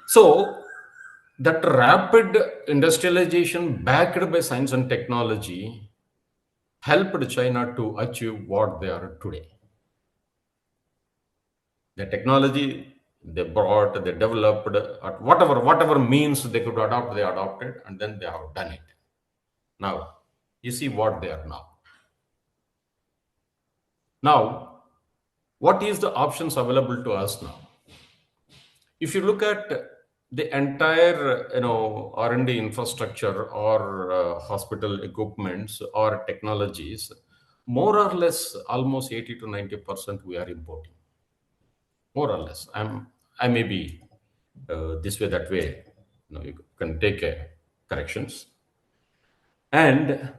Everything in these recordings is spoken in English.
So that rapid industrialization backed by science and technology helped China to achieve what they are today. The technology they brought, they developed, at whatever means they could adopt, they adopted, and then they have done it. Now, you see what they are now. Now, what is the options available to us now? If you look at the entire, R&D infrastructure or hospital equipments or technologies, more or less, almost 80 to 90% we are importing. More or less. I may be this way, that way. You can take corrections. And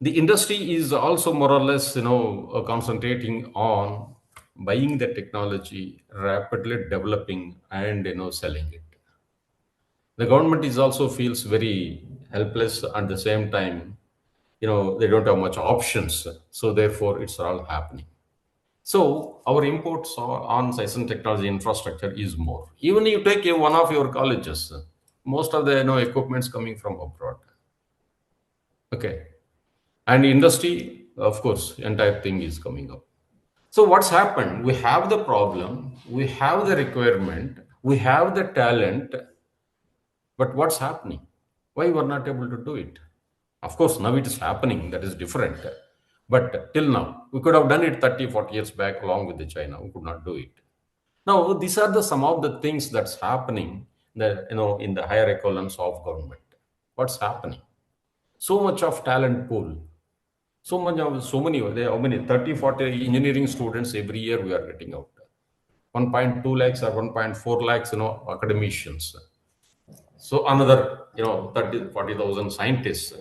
the industry is also more or less, concentrating on buying the technology, rapidly developing, and selling it. The government is also feels very helpless at the same time. They don't have much options, so therefore it's all happening. So our imports on science and technology infrastructure is more. Even you take one of your colleges, most of the equipments coming from abroad. Okay, and industry, of course, entire thing is coming up. So what's happened? We have the problem, we have the requirement, we have the talent, but what's happening? Why we're not able to do it? Of course, now it is happening. That is different. But till now, we could have done it 30, 40 years back along with the China. We could not do it. Now, these are the some of the things that's happening in the higher echelons of government. What's happening? So much of talent pool. How many 30, 40 engineering students every year we are getting out. 1.2 lakhs or 1.4 lakhs, academicians. So another, 30, 40,000 scientists.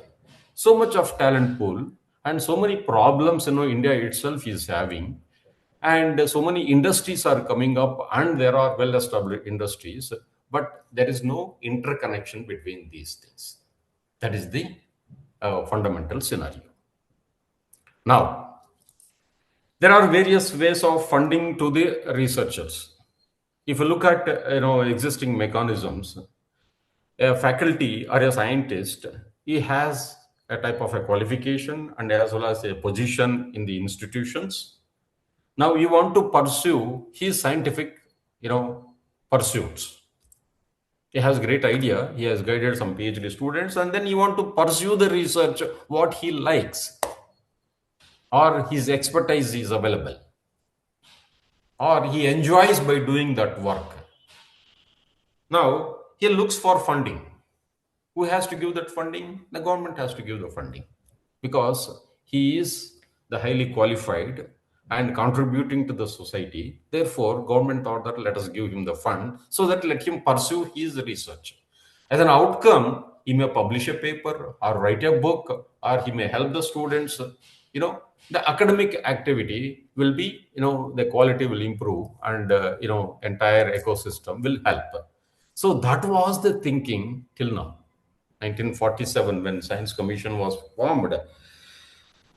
So much of talent pool and so many problems, India itself is having. And so many industries are coming up and there are well-established industries, but there is no interconnection between these things. That is the fundamental scenario. Now, there are various ways of funding to the researchers. If you look at existing mechanisms, a faculty or a scientist, he has a type of a qualification and as well as a position in the institutions. Now you want to pursue his scientific, pursuits. He has great idea. He has guided some PhD students, and then you want to pursue the research what he likes, or his expertise is available, or he enjoys by doing that work. Now he looks for funding. Who has to give that funding? The government has to give the funding because he is the highly qualified and contributing to the society. Therefore, government thought that let us give him the fund so that let him pursue his research. As an outcome, he may publish a paper or write a book or he may help the students. The academic activity will be, the quality will improve and, entire ecosystem will help. So that was the thinking till now. 1947 when Science Commission was formed,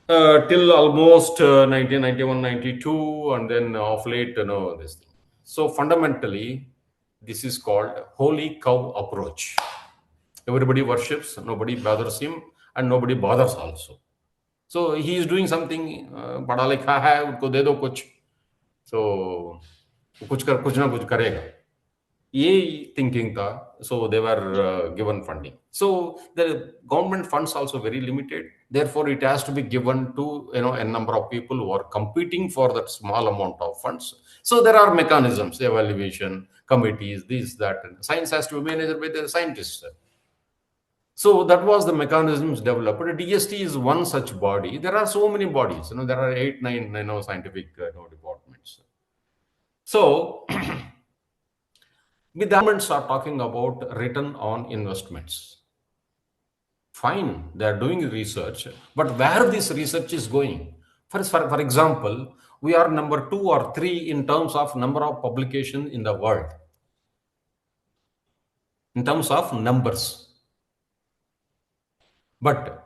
till almost 1991-92, and then of late, this thing. So fundamentally, this is called holy cow approach. Everybody worships, nobody bothers him, and nobody bothers also. So he is doing something, बड़ा लिखा है उनको दे दो कुछ, so कुछ ना कुछ करेगा. ये thinking था, so they were given funding. So the government funds also very limited. Therefore, it has to be given to a number of people who are competing for that small amount of funds. So there are mechanisms, evaluation committees, this, that. And science has to be managed by the scientists. So that was the mechanisms developed. DST is one such body. There are so many bodies. There are 8, 9, scientific departments. So the governments are talking about return on investments. Fine, they are doing research, but where this research is going? For example, we are number 2 or 3 in terms of number of publications in the world. In terms of numbers. But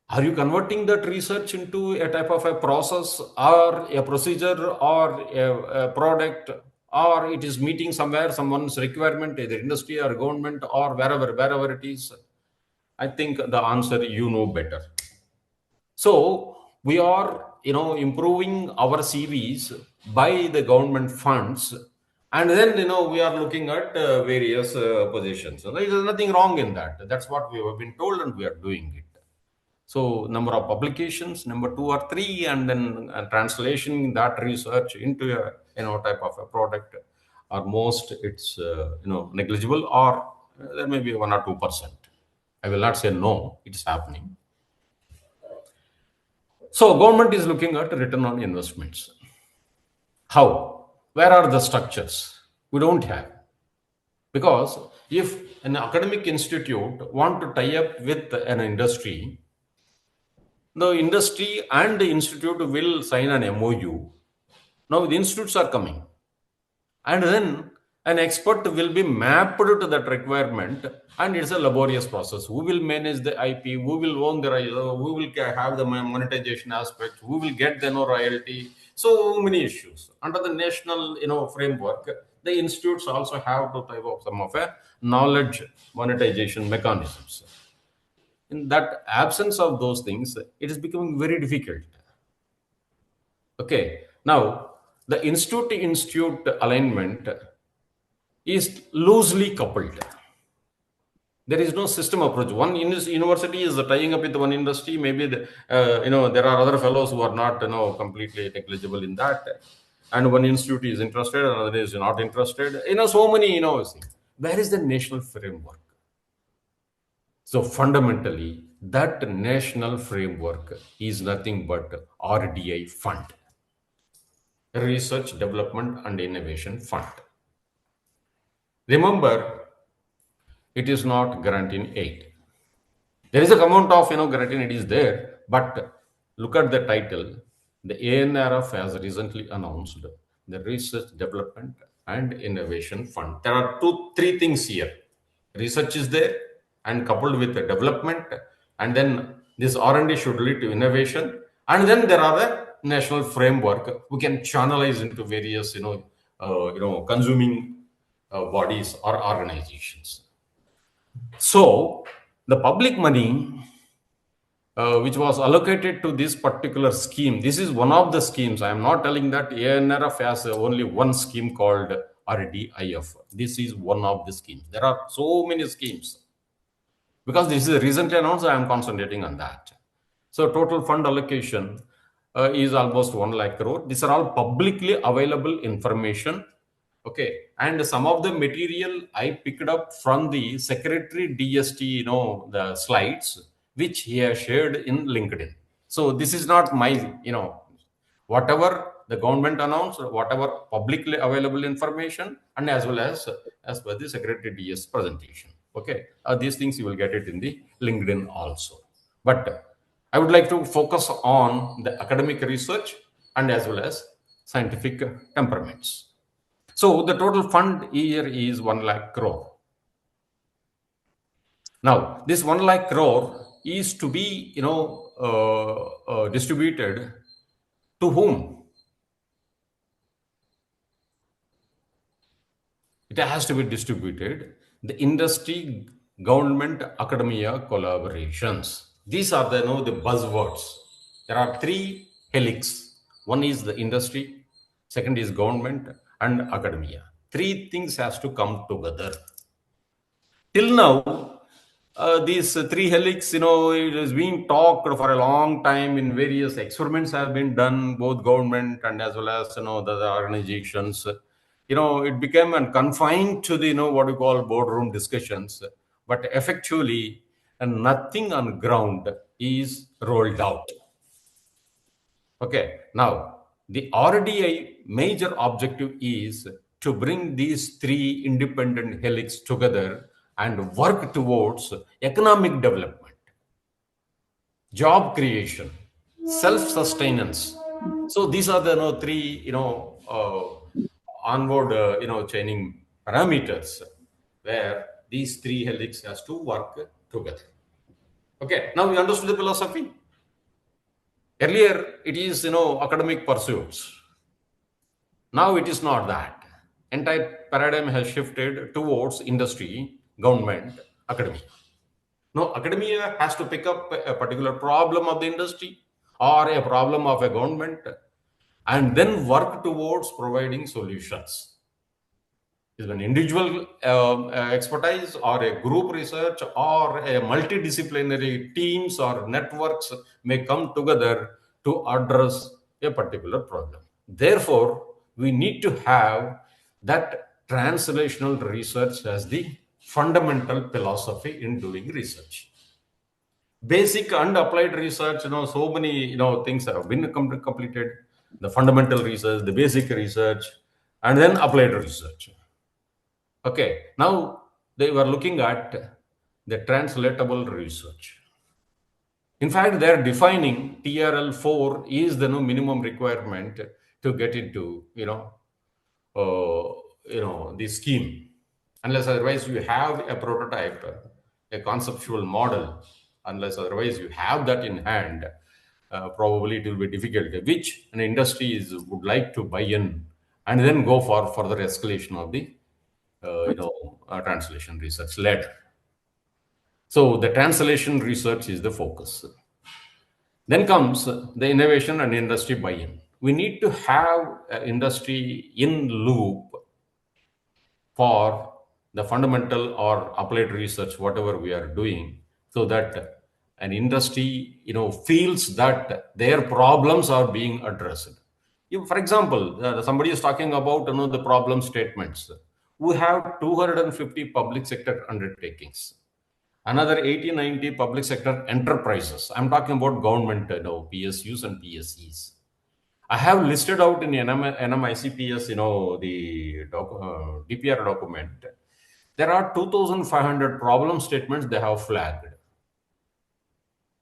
are you converting that research into a type of a process or a procedure or a product or it is meeting somewhere someone's requirement, either industry or government or wherever it is? I think the answer you know better. So we are, improving our CVs by the government funds, and then we are looking at various positions. So there is nothing wrong in that. That's what we have been told, and we are doing it. So number of publications, number two or three, and then translation that research into a type of a product, or most it's negligible, or there may be 1 or 2%. I will not say no, it's happening. So government is looking at return on investments. How? Where are the structures? We don't have. Because if an academic institute want to tie up with an industry, the industry and the institute will sign an MOU. Now the institutes are coming. And then an expert will be mapped to that requirement, and it's a laborious process. Who will manage the IP? Who will own the right? Who will have the monetization aspect? Who will get the royalty? So many issues under the national framework. The institutes also have to type of some of a knowledge monetization mechanisms. In that absence of those things, it is becoming very difficult. Okay, now the institute to institute alignment is loosely coupled. There is no system approach. One university is tying up with one industry. Maybe there are other fellows who are not completely negligible in that, and one institute is interested, another is not interested. So many things. Where is the national framework? So fundamentally, that national framework is nothing but RDI fund, Research Development and Innovation Fund. Remember, it is not guaranteeing aid. There is a amount of guaranteeing it is there, but look at the title. The ANRF has recently announced the Research Development and Innovation Fund. There are three things here. Research is there, and coupled with the development, and then this R&D should lead to innovation, and then there are the national framework we can channelize into various consuming bodies or organizations. So the public money which was allocated to this particular scheme, this is one of the schemes. I am not telling that ANRF has only one scheme called RDIF. This is one of the schemes. There are so many schemes. Because this is recently announced, I am concentrating on that. So total fund allocation is almost 1 lakh crore. These are all publicly available information. Okay, and some of the material I picked up from the Secretary DST, the slides which he has shared in LinkedIn. So this is not my, whatever the government announced, whatever publicly available information, and as well as per the Secretary DS presentation. Okay, these things you will get it in the LinkedIn also. But I would like to focus on the academic research and as well as scientific temperaments. So the total fund here is 1 lakh crore. Now, this 1 lakh crore is to be, distributed to whom? It has to be distributed. The industry, government, academia collaborations. These are the buzzwords. There are three helix. One is the industry, second is government, and academia. Three things has to come together. Till now, these three helix, it is being talked for a long time. In various experiments have been done, both government and as well as the organizations. It became confined to the what we call boardroom discussions, but effectively, nothing on ground is rolled out. Okay, now the RDI major objective is to bring these three independent helix together and work towards economic development, job creation, self-sustenance. So these are the three onward chaining parameters where these three helix has to work together. Okay, now we understood the philosophy. Earlier, it is academic pursuits. Now it is not that. entire paradigm has shifted towards industry, government, academia. Now, academia has to pick up a particular problem of the industry or a problem of a government and then work towards providing solutions. Is an individual expertise or a group research or a multidisciplinary teams or networks may come together to address a particular problem. Therefore, we need to have that translational research as the fundamental philosophy in doing research. Basic and applied research, so many, things have been completed. The fundamental research, the basic research, and then applied research. Okay, now they were looking at the translatable research. In fact, they're defining TRL4 is the minimum requirement to get into, the scheme. Unless otherwise you have a prototype, a conceptual model, unless otherwise you have that in hand, probably it will be difficult, which an industry would like to buy in and then go for further escalation of the translation research later. So the translation research is the focus. Then comes the innovation and industry buy-in. We need to have industry in loop for the fundamental or applied research, whatever we are doing, so that an industry, feels that their problems are being addressed. For example, somebody is talking about, the problem statements. We have 250 public sector undertakings, another 80, 90 public sector enterprises. I'm talking about government, PSUs and PSEs. I have listed out in NM-ICPS, the DPR document. There are 2,500 problem statements they have flagged,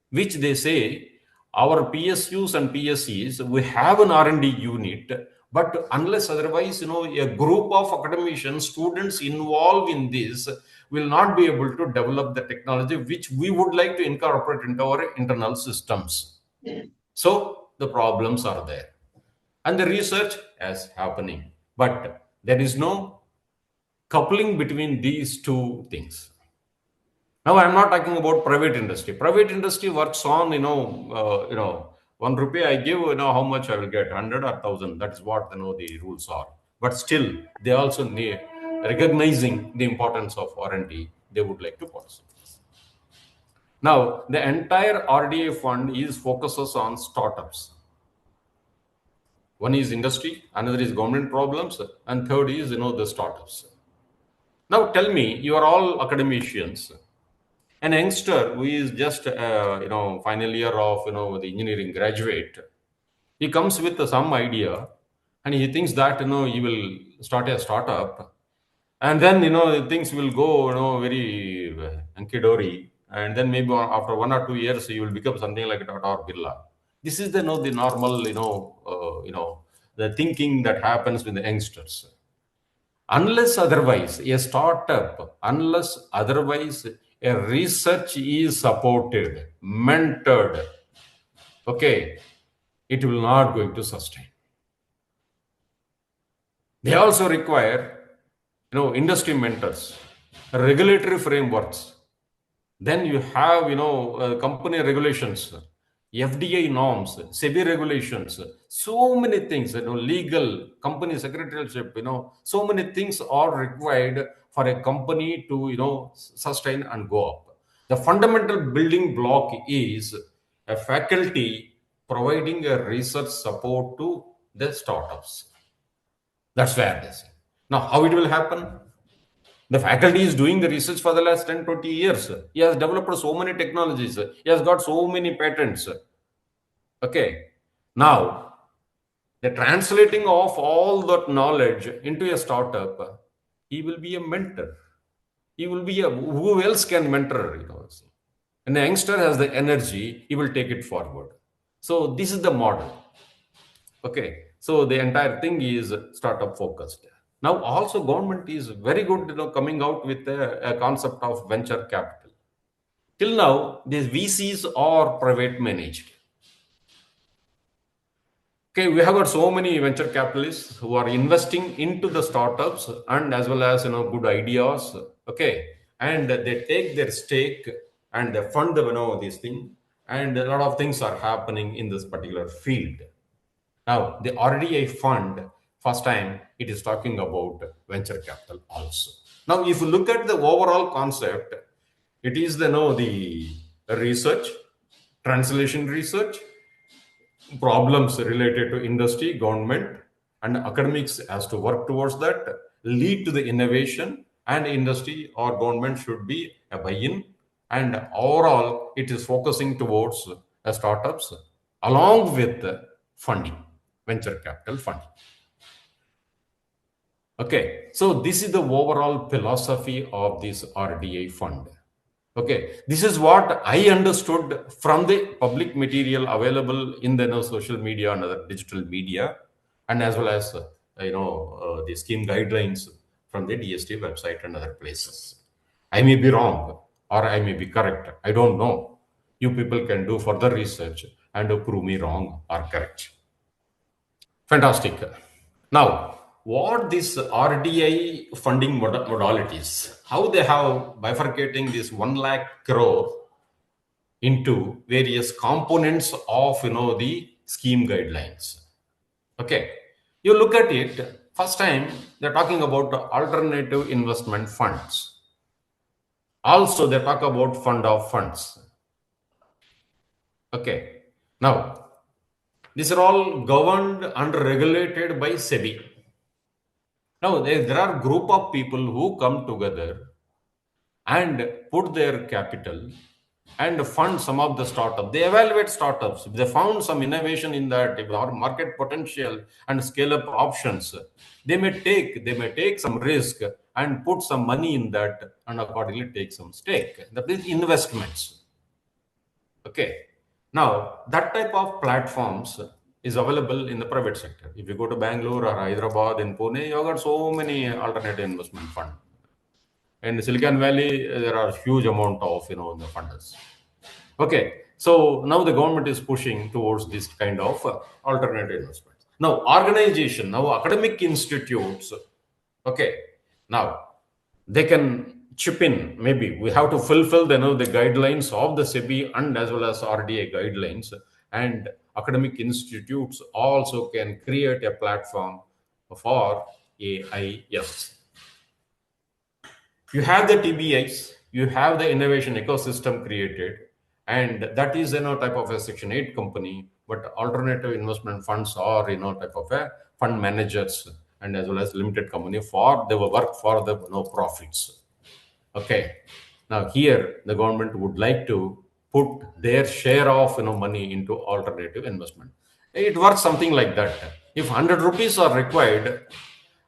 which they say our PSUs and PSEs, we have an R&D unit, but unless otherwise, a group of academicians, students involved in this will not be able to develop the technology which we would like to incorporate into our internal systems. So the problems are there. And the research is happening. But there is no coupling between these two things. Now, I'm not talking about private industry. Private industry works on, 1 rupee I give, how much I will get, 100 or 1,000. That is what, the rules are. But still, they also need recognizing the importance of R&D. They would like to participate. Now, the entire RDA fund focuses on startups. One is industry, another is government problems, and third is, the startups. Now, tell me, you are all academicians. An youngster who is just, final year of, the engineering graduate, he comes with some idea and he thinks that, he will start a startup and then, things will go, very hunky-dory. And then maybe after 1 or 2 years, he will become something like Tata or Birla. This is the, the normal, the thinking that happens with the youngsters. Unless otherwise, a startup, unless otherwise, a research is supported, mentored, okay, it will not going to sustain. They also require, industry mentors, regulatory frameworks. Then you have, company regulations, FDA norms, SEBI regulations, so many things, legal, company secretarialship, so many things are required for a company to, sustain and go up. The fundamental building block is a faculty providing a research support to the startups. That's where this. Now, how it will happen? The faculty is doing the research for the last 10, 20 years. He has developed so many technologies. He has got so many patents. Okay. Now, the translating of all that knowledge into a startup, he will be a mentor. He will be who else can mentor? And the youngster has the energy, he will take it forward. So this is the model. Okay. So the entire thing is startup focused. Now also government is very good, coming out with a concept of venture capital. Till now, these VCs are private managed. Okay, we have got so many venture capitalists who are investing into the startups and as well as good ideas. Okay, and they take their stake and they fund this thing, and a lot of things are happening in this particular field. Now, the RDI fund, first time it is talking about venture capital also. Now, if you look at the overall concept, it is the research, translation research, problems related to industry, government, and academics has to work towards that, lead to the innovation, and industry or government should be a buy-in. And overall, it is focusing towards startups along with funding, venture capital funding. Okay, so this is the overall philosophy of this RDI fund. Okay, this is what I understood from the public material available in the social media and other digital media, and as well as the scheme guidelines from the DST website and other places. I may be wrong or I may be correct. I don't know. You people can do further research and prove me wrong or correct. Fantastic. Now, what this RDI funding modalities, how they have bifurcating this 1 lakh crore into various components of the scheme guidelines. Okay, you look at it. First time they're talking about alternative investment funds. Also, they talk about fund of funds. Okay, now these are all governed and regulated by SEBI. Now, there are group of people who come together and put their capital and fund some of the startups. They evaluate startups. If they found some innovation in that, if our market potential and scale up options, they may take some risk and put some money in that and accordingly take some stake. That is investments. Okay. Now, that type of platforms is available in the private sector. If you go to Bangalore or Hyderabad in Pune, you have got so many alternative investment funds. In Silicon Valley, there are huge amount of the funders. Okay, so now the government is pushing towards this kind of alternative investments. Now, organization, now academic institutes, okay, now they can chip in. Maybe we have to fulfill the guidelines of the SEBI and as well as RDA guidelines, and academic institutes also can create a platform for AIS. You have the TBIs, you have the innovation ecosystem created, and that is type of a Section 8 company, but alternative investment funds are type of a fund managers and as well as limited company for the work for the profits. Okay, now here the government would like to put their share of money into alternative investment. It works something like that. If 100 rupees are required,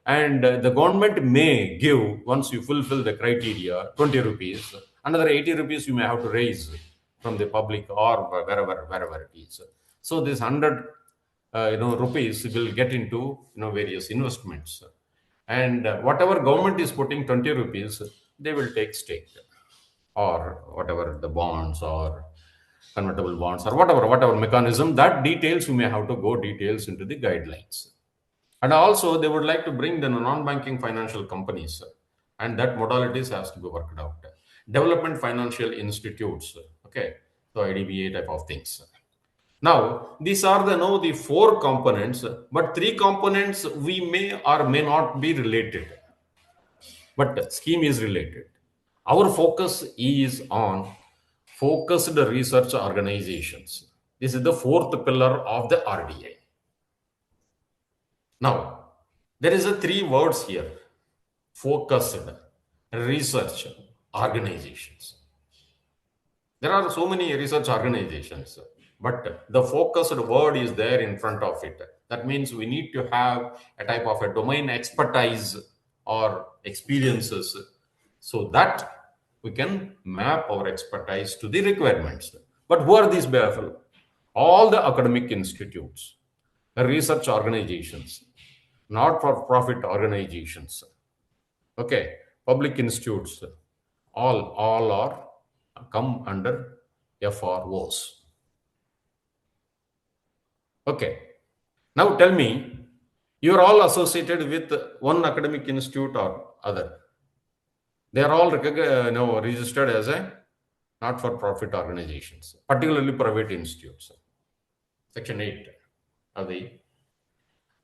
and the government may give, once you fulfill the criteria, 20 rupees, another 80 rupees you may have to raise from the public or wherever it is. So this 100 rupees will get into various investments, and whatever government is putting 20 rupees, they will take stake or whatever the bonds or convertible bonds or whatever mechanism. That details you may have to go details into the guidelines. And also, they would like to bring the non-banking financial companies, and that modalities has to be worked out. Development financial institutes, okay, so IDBA type of things. Now, these are the 4 components, but 3 components we may or may not be related, but scheme is related. Our focus is on focused research organizations. This is the 4th pillar of the RDI. Now, there is a 3 words here: focused research organizations. There are so many research organizations, but the focused word is there in front of it. That means we need to have a type of a domain expertise or experiences so that we can map our expertise to the requirements. But who are these people? All the academic institutes, research organizations, not-for-profit organizations, okay, public institutes, all are come under FROs. Okay, Now tell me, you are all associated with one academic institute or other. They are all registered as a not-for-profit organizations, particularly private institutes. Section 8 of the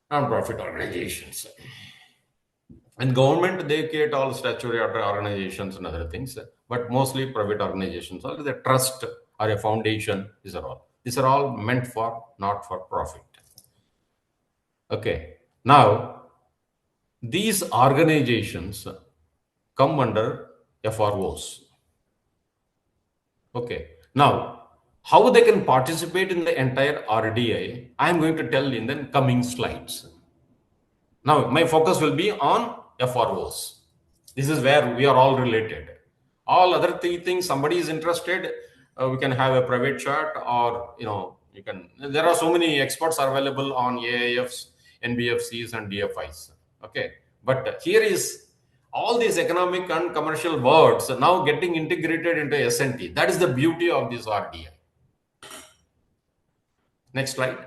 non-profit organizations. And government, they create all statutory organizations and other things, but mostly private organizations or the trust or a foundation. These are all meant for not for profit. Okay. Now these organizations come under FROs. Okay. Now, how they can participate in the entire RDI, I am going to tell in the coming slides. Now, my focus will be on FROs. This is where we are all related. All other three things, somebody is interested, we can have a private chat, or you can. There are so many experts available on AIFs, NBFCs, and DFIs. Okay, but here is all these economic and commercial words now getting integrated into SNT. That is the beauty of this RDI. Next slide.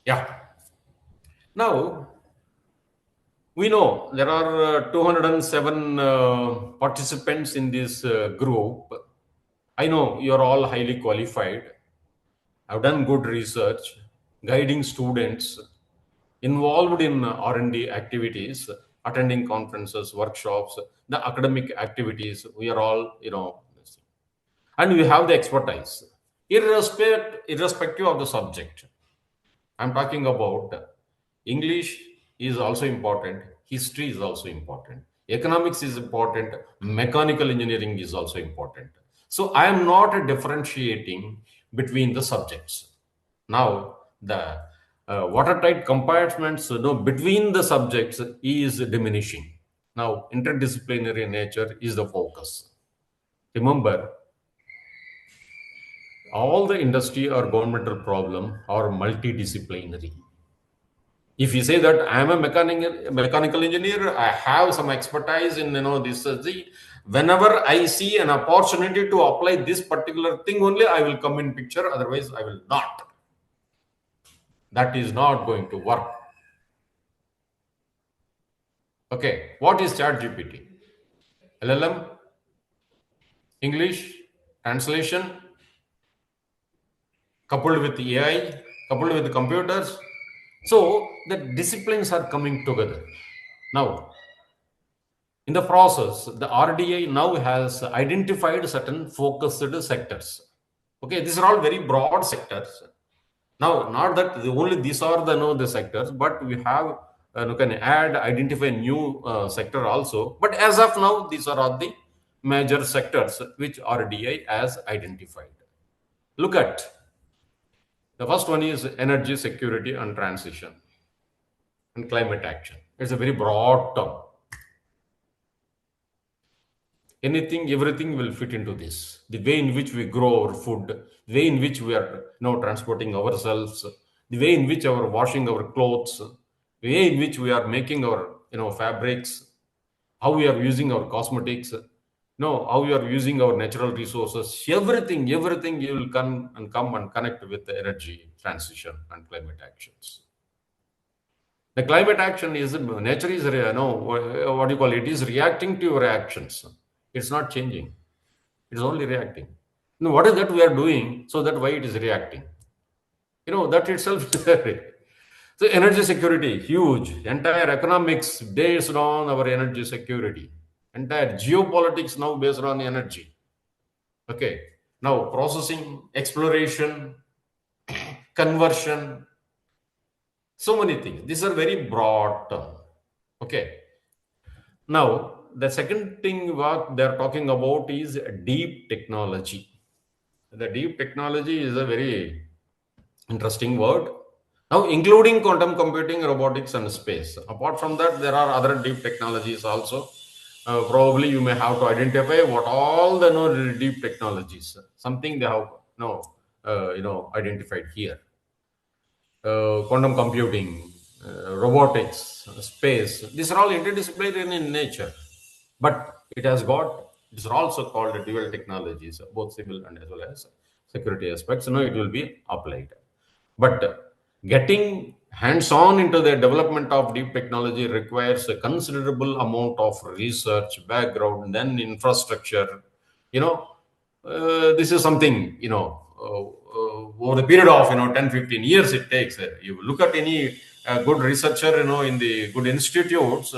Yeah. Now, we know there are 207 participants in this group. I know you're all highly qualified. I've done good research, guiding students, involved in R&D activities, attending conferences, workshops, the academic activities. We are all, and we have the expertise, irrespective of the subject. I'm talking about English is also important, history is also important, economics is important, mechanical engineering is also important. So I am not differentiating between the subjects. Now, the watertight compartments between the subjects is diminishing. Now, interdisciplinary nature is the focus. Remember, all the industry or governmental problem are multidisciplinary. If you say that I am a mechanical engineer, I have some expertise in this. Whenever I see an opportunity to apply this particular thing, only I will come in picture. Otherwise, I will not. That is not going to work. Okay, what is ChatGPT? LLM, English translation, coupled with AI, coupled with computers. So the disciplines are coming together. Now, in the process, the RDI now has identified certain focused sectors. Okay, these are all very broad sectors. Now, not that only these are the sectors, but we have you can identify new sector also. But as of now, these are all the major sectors which RDI has identified. Look at the first one is energy security and transition and climate action. It's a very broad term. Anything, everything will fit into this. The way in which we grow our food, the way in which we are transporting ourselves, the way in which we are washing our clothes, the way in which we are making our fabrics, how we are using our cosmetics, how we are using our natural resources, everything you will come and connect with the energy transition and climate actions. The climate action is nature is what do you call it? It is reacting to your actions. It's not changing. It's only reacting. Now, what is that we are doing so that why it is reacting? That itself is so energy security, huge. Entire economics based on our energy security. Entire geopolitics now based on energy. Okay. Now processing, exploration, conversion, so many things. These are very broad term. Okay. Now, the second thing what they're talking about is deep technology. The deep technology is a very interesting word. Now, including quantum computing, robotics, and space. Apart from that, there are other deep technologies also. Probably you may have to identify what all the deep technologies. Something they have identified here. Quantum computing, robotics, space. These are all interdisciplinary in nature, but it has got It is also called dual technologies, both civil and as well as security aspects. It will be applied. But getting hands-on into the development of deep technology requires a considerable amount of research, background, then infrastructure. This is something, over the period of, 10, 15 years it takes. You look at any good researcher, in the good institutes,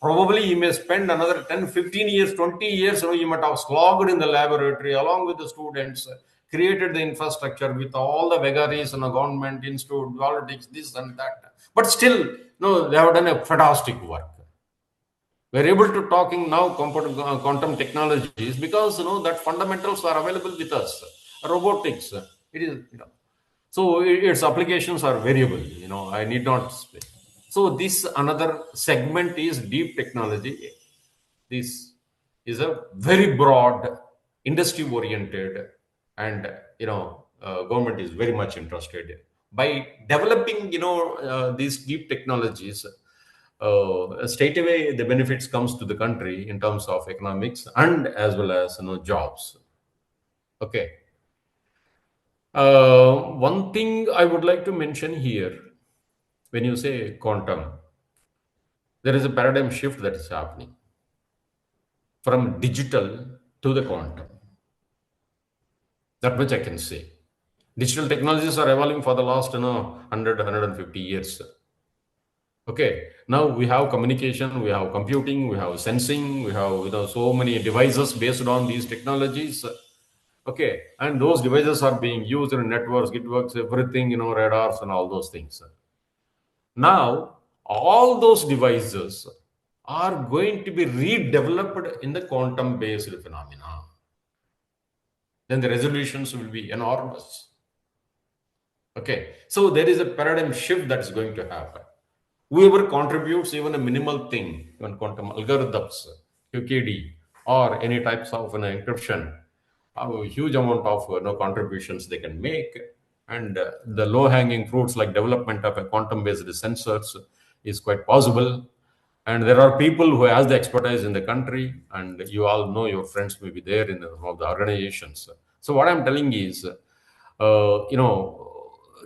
probably you may spend another 10, 15 years, 20 years, you might have slogged in the laboratory along with the students, created the infrastructure with all the vagaries, government, institute, politics, this and that. But still, they have done a fantastic work. We're able to talking now quantum technologies because that fundamentals are available with us. Robotics, it is, so its applications are variable. I need not say. So this another segment is deep technology. This is a very broad, industry oriented, and government is very much interested by developing these deep technologies. Straight away the benefits comes to the country in terms of economics and as well as jobs. Okay. One thing I would like to mention here, when you say quantum, there is a paradigm shift that is happening from digital to the quantum. That much I can say. Digital technologies are evolving for the last 100, 150 years. Okay, now we have communication, we have computing, we have sensing, we have so many devices based on these technologies. Okay, and those devices are being used in networks, networks, everything, radars and all those things. Now, all those devices are going to be redeveloped in the quantum-based phenomena. Then the resolutions will be enormous. Okay, so there is a paradigm shift that's going to happen. Whoever contributes even a minimal thing, even quantum algorithms, QKD, or any types of encryption, a huge amount of contributions they can make. And the low-hanging fruits like development of a quantum-based sensors is quite possible. And there are people who has the expertise in the country, and you all know your friends may be there in one of the organizations. So what I'm telling is,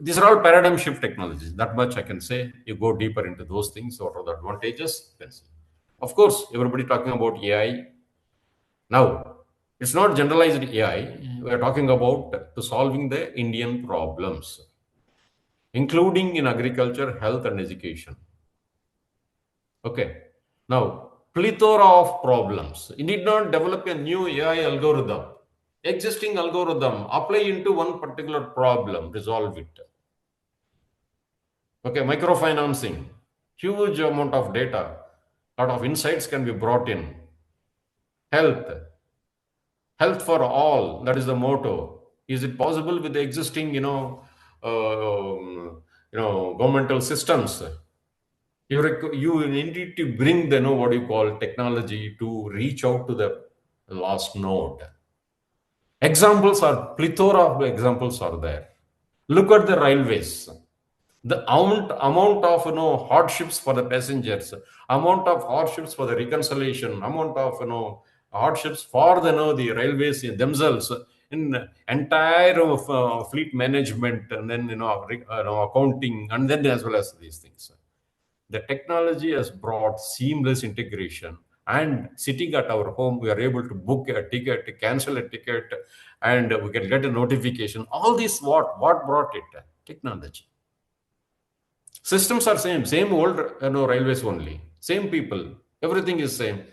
these are all paradigm shift technologies. That much I can say. You go deeper into those things, what are the advantages? You can see. Of course, everybody talking about AI. Now, it's not generalized AI. We are talking about to solving the Indian problems, including in agriculture, health, and education. Okay. Now, plethora of problems. You need not develop a new AI algorithm. Existing algorithm, apply into one particular problem, resolve it. Okay, microfinancing, huge amount of data, lot of insights can be brought in. Health for all, that is the motto. Is it possible with the existing, governmental systems? You need to bring the what you call technology to reach out to the last node. Examples are plethora of examples are there. Look at the railways. The amount of hardships for the passengers, amount of hardships for the reconciliation, amount of hardships for the railways themselves in entire of fleet management, and then accounting, and then as well as these things. The technology has brought seamless integration, and sitting at our home, we are able to book a ticket, cancel a ticket, and we can get a notification. All this, what brought it? Technology. Systems are same old railways only, same people, everything is same.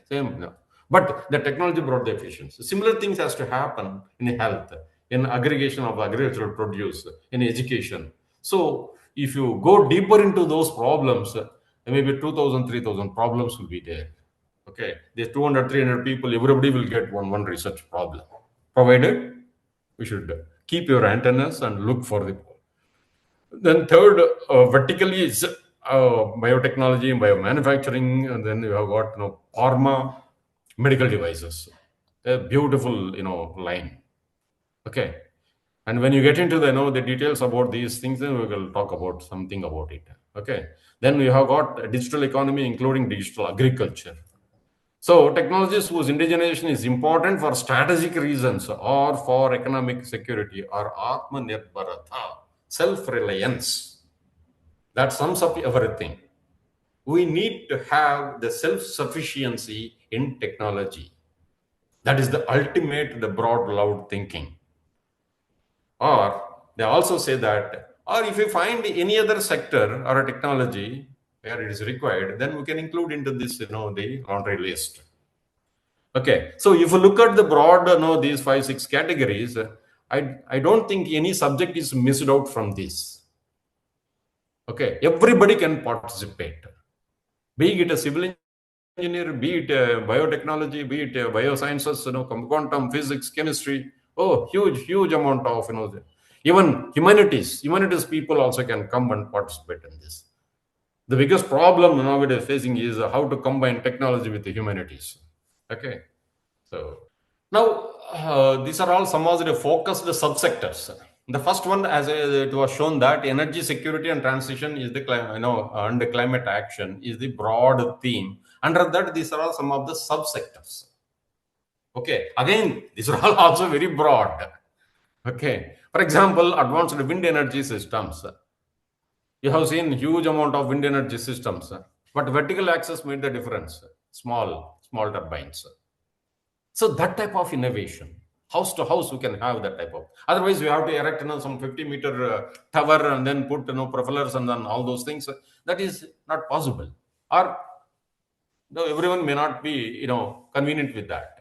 But the technology brought the efficiency. Similar things has to happen in health, in aggregation of agricultural produce, in education. So if you go deeper into those problems, maybe 2,000, 3,000 problems will be there. Okay, there's 200, 300 people, everybody will get one research problem. Provided we should keep your antennas and look for the. Then third, vertically is biotechnology and biomanufacturing, and then you have got pharma, medical devices. A beautiful line. Okay, and when you get into the details about these things, then we will talk about something about it. Okay, then we have got a digital economy, including digital agriculture. So technologies whose indigenization is important for strategic reasons or for economic security are Atmanirbharata, self-reliance. That sums up everything. We need to have the self-sufficiency in technology. That is the ultimate, the broad, loud thinking. Or they also say that, or if you find any other sector or a technology where it is required, then we can include into this, the laundry list. Okay, so if you look at the broad, these five, six categories, I don't think any subject is missed out from this. Okay, everybody can participate, be it a civil engineer, be it biotechnology, be it biosciences, quantum physics, chemistry. Oh, huge amount of, even humanities people also can come and participate in this. The biggest problem nowadays facing is how to combine technology with the humanities. Okay, so now these are all some of the focused subsectors. The first one, as it was shown, that energy security and transition is the and climate action is the broad theme. Under that, these are all some of the subsectors. Okay, again, these are all also very broad. Okay, for example, advanced wind energy systems. You have seen huge amount of wind energy systems, but vertical axis made the difference. Small turbines. So that type of innovation, house to house, we can have that type of. Otherwise, we have to erect, some 50-meter tower and then put, propellers and then all those things. That is not possible. Or though everyone may not be, convenient with that.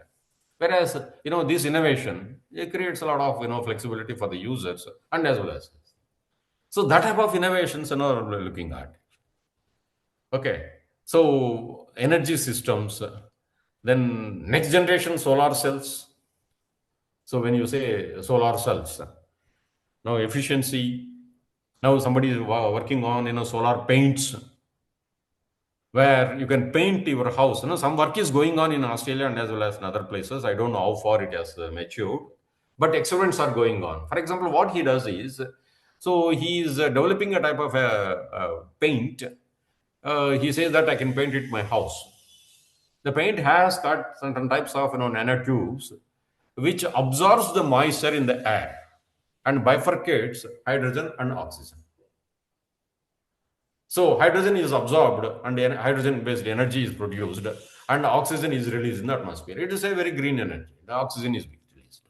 Whereas, this innovation, it creates a lot of, flexibility for the users and as well as. So that type of innovations, we're looking at. Okay. So energy systems, then next generation solar cells. So when you say solar cells, now efficiency, now somebody is working on, solar paints, where you can paint your house. Some work is going on in Australia and as well as in other places. I don't know how far it has matured, but experiments are going on. For example, what he does is, so he is developing a type of paint. He says that I can paint it my house. The paint has got certain types of, nanotubes which absorbs the moisture in the air and bifurcates hydrogen and oxygen. So hydrogen is absorbed and hydrogen-based energy is produced and oxygen is released in the atmosphere. It is a very green energy. The oxygen is released.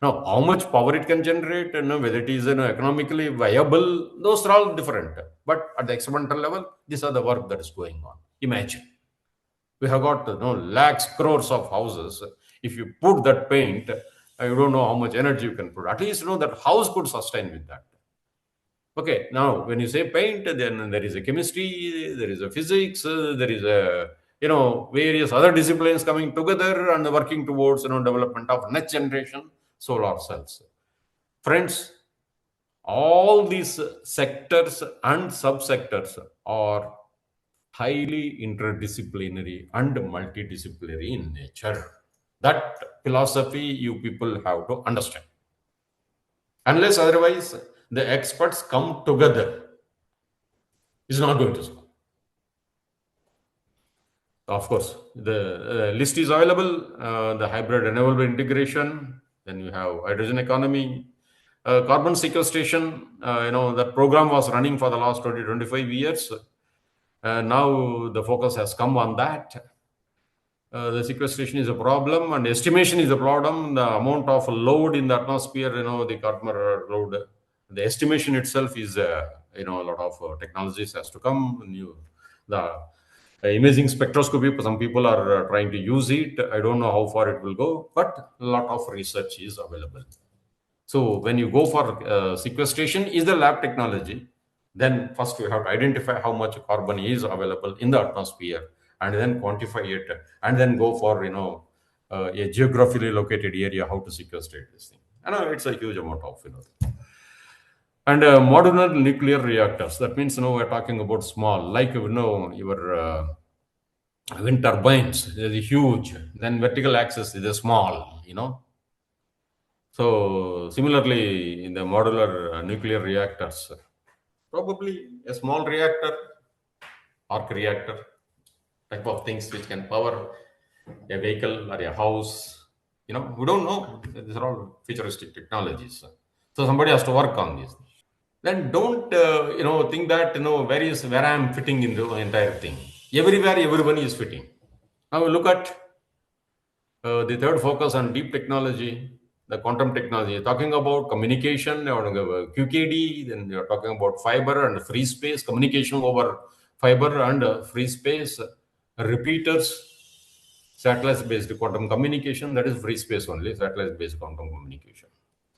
Now, how much power it can generate, whether it is economically viable, those are all different. But at the experimental level, these are the work that is going on. Imagine. We have got lakhs, crores of houses. If you put that paint, I don't know how much energy you can put. At least that house could sustain with that. Okay, now when you say paint, then there is a chemistry, there is a physics, there is a various other disciplines coming together and working towards development of next generation solar cells. Friends, all these sectors and subsectors are highly interdisciplinary and multidisciplinary in nature. That philosophy you people have to understand. Unless otherwise, the experts come together, it's not going to solve. Of course, the list is available. The hybrid renewable integration. Then you have hydrogen economy, carbon sequestration. That program was running for the last 25 years. Now the focus has come on that. The sequestration is a problem and estimation is a problem. The amount of load in the atmosphere, the carbon load, the estimation itself is, a lot of technologies has to come. The imaging spectroscopy, some people are trying to use it. I don't know how far it will go, but a lot of research is available. So when you go for sequestration, is the lab technology, then first you have to identify how much carbon is available in the atmosphere and then quantify it and then go for, a geographically located area, how to sequestrate this thing. I know it's a huge amount of, and modular nuclear reactors. That means, we're talking about small, like, your wind turbines, they're huge. Then vertical axis is a small, So similarly, in the modular nuclear reactors, probably a small reactor, arc reactor, type of things which can power a vehicle or a house. We don't know. These are all futuristic technologies. So somebody has to work on this. Then don't think that where I am fitting in the entire thing. Everywhere, everyone is fitting. Now look at the third focus on deep technology, the quantum technology. Talking about communication or QKD, then you're talking about fiber and free space communication over fiber and free space repeaters, satellite-based quantum communication. That is free space only, satellite-based quantum communication.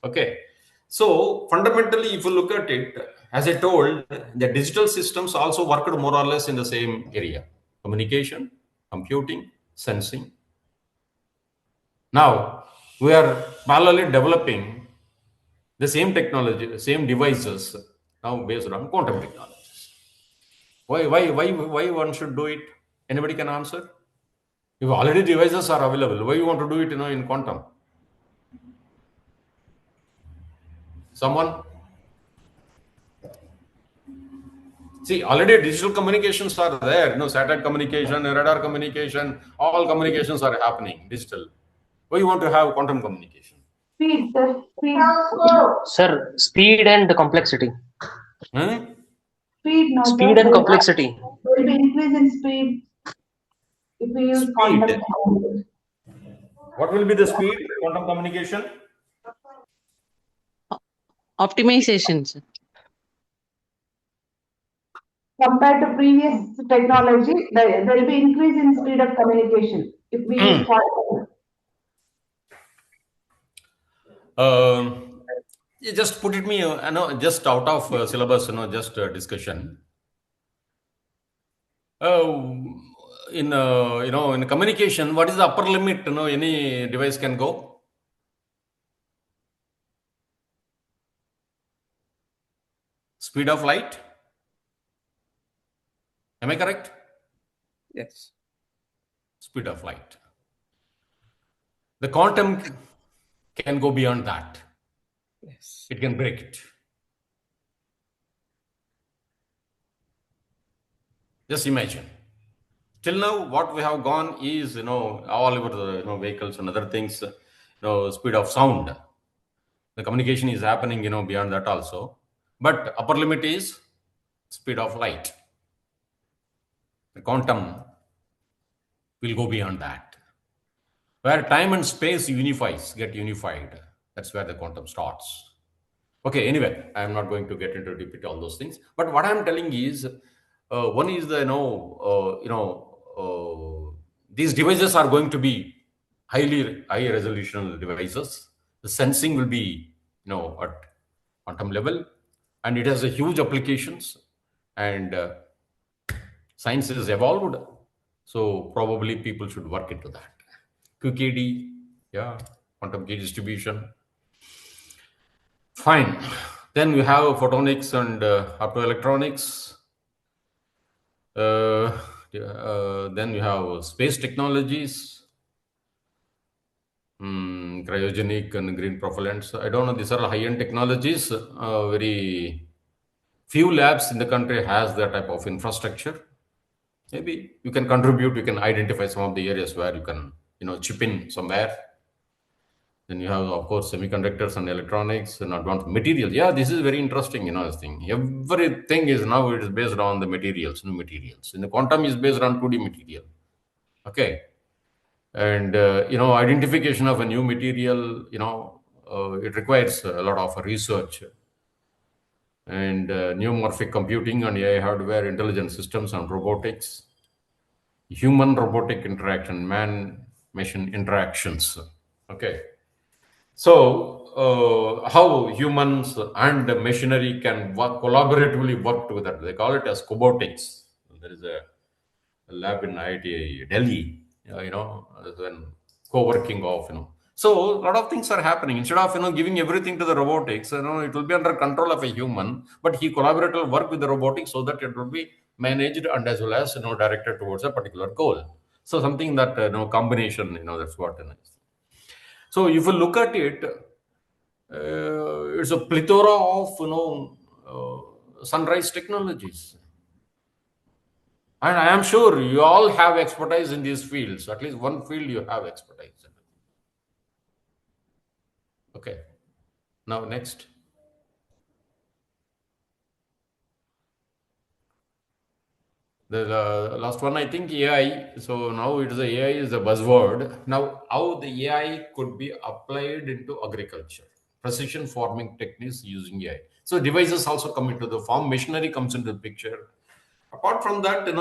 Okay. So fundamentally, if you look at it, as I told, the digital systems also worked more or less in the same area: communication, computing, sensing. Now we are parallelly developing the same technology, the same devices now based on quantum technologies. Why one should do it? Anybody can answer? If already devices are available, why you want to do it? In quantum. Someone. See, already digital communications are there. Satellite communication, radar communication, all communications are happening digital. Why you want to have quantum communication? Speed, sir. Speed. Sir, speed and complexity. Speed, no, Speed and complexity. There will be increase in speed if we use quantum communication. What will be the speed quantum communication? Optimization, sir. Compared to previous technology, there will be increase in speed of communication if we use quantum. You just put it me, just out of syllabus, just discussion. In communication, what is the upper limit? Any device can go. Speed of light. Am I correct? Yes. Speed of light. The quantum can go beyond that. Yes. It can break it. Just imagine. Till now, what we have gone is, all over the vehicles and other things, speed of sound. The communication is happening, beyond that also. But upper limit is speed of light. The quantum will go beyond that. Where time and space get unified. That's where the quantum starts. Okay, anyway, I'm not going to get into repeat all those things. But what I'm telling is, one is the, these devices are going to be high resolution devices. The sensing will be, at quantum level, and it has a huge applications, and science is evolved. So probably people should work into that. QKD, yeah, quantum key distribution. Fine. Then we have photonics and optoelectronics. Then we have space technologies, cryogenic and green propellants. I don't know. These are high-end technologies. Very few labs in the country has that type of infrastructure. Maybe you can contribute. You can identify some of the areas where you can, chip in somewhere. Then you have, of course, semiconductors and electronics and advanced materials. Yeah, this is very interesting, this thing. Everything is now, it is based on the materials, new materials. And the quantum is based on 2D material. Okay. And, identification of a new material, it requires a lot of research. And neuromorphic computing and AI hardware, intelligent systems and robotics, human robotic interaction, man-machine interactions. Okay. So, how humans and machinery can collaboratively work together. They call it as cobotics. There is a lab in IIT Delhi, then co-working of, So, a lot of things are happening. Instead of, giving everything to the robotics, it will be under control of a human, but he collaboratively work with the robotics so that it will be managed and as well as, directed towards a particular goal. So, something that, combination, that's what it is. So if you look at it, it's a plethora of sunrise technologies. And I am sure you all have expertise in these fields. At least one field you have expertise in. Okay. Now next. The last one, I think AI. So now it is AI is a buzzword. Now, how the AI could be applied into agriculture, precision farming techniques using AI. So devices also come into the farm machinery comes into the picture. Apart from that, the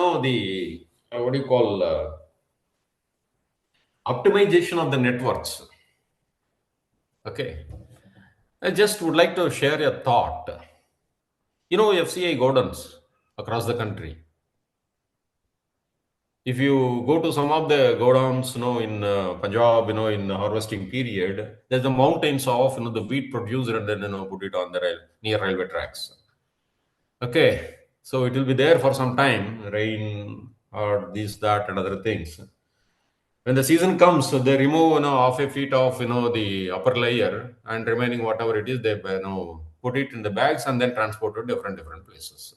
what do you call optimization of the networks. Okay, I just would like to share a thought. FCI gardens across the country. If you go to some of the godowns, in Punjab, in the harvesting period, there's the mountains of, the wheat produced and then, put it on the near railway tracks. Okay, so it will be there for some time, rain or this, that, and other things. When the season comes, so they remove, half a feet of, the upper layer and remaining whatever it is, they, put it in the bags and then transport to different places.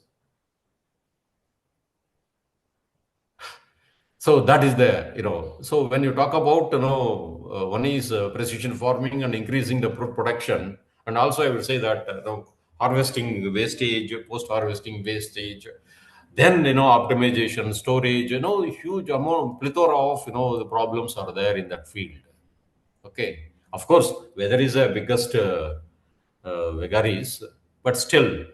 So that is the, so when you talk about, one is precision farming and increasing the production. And also I would say that, harvesting wastage, post-harvesting wastage, then, optimization, storage, huge amount, plethora of, the problems are there in that field. Okay. Of course, weather is the biggest vagaries, but still.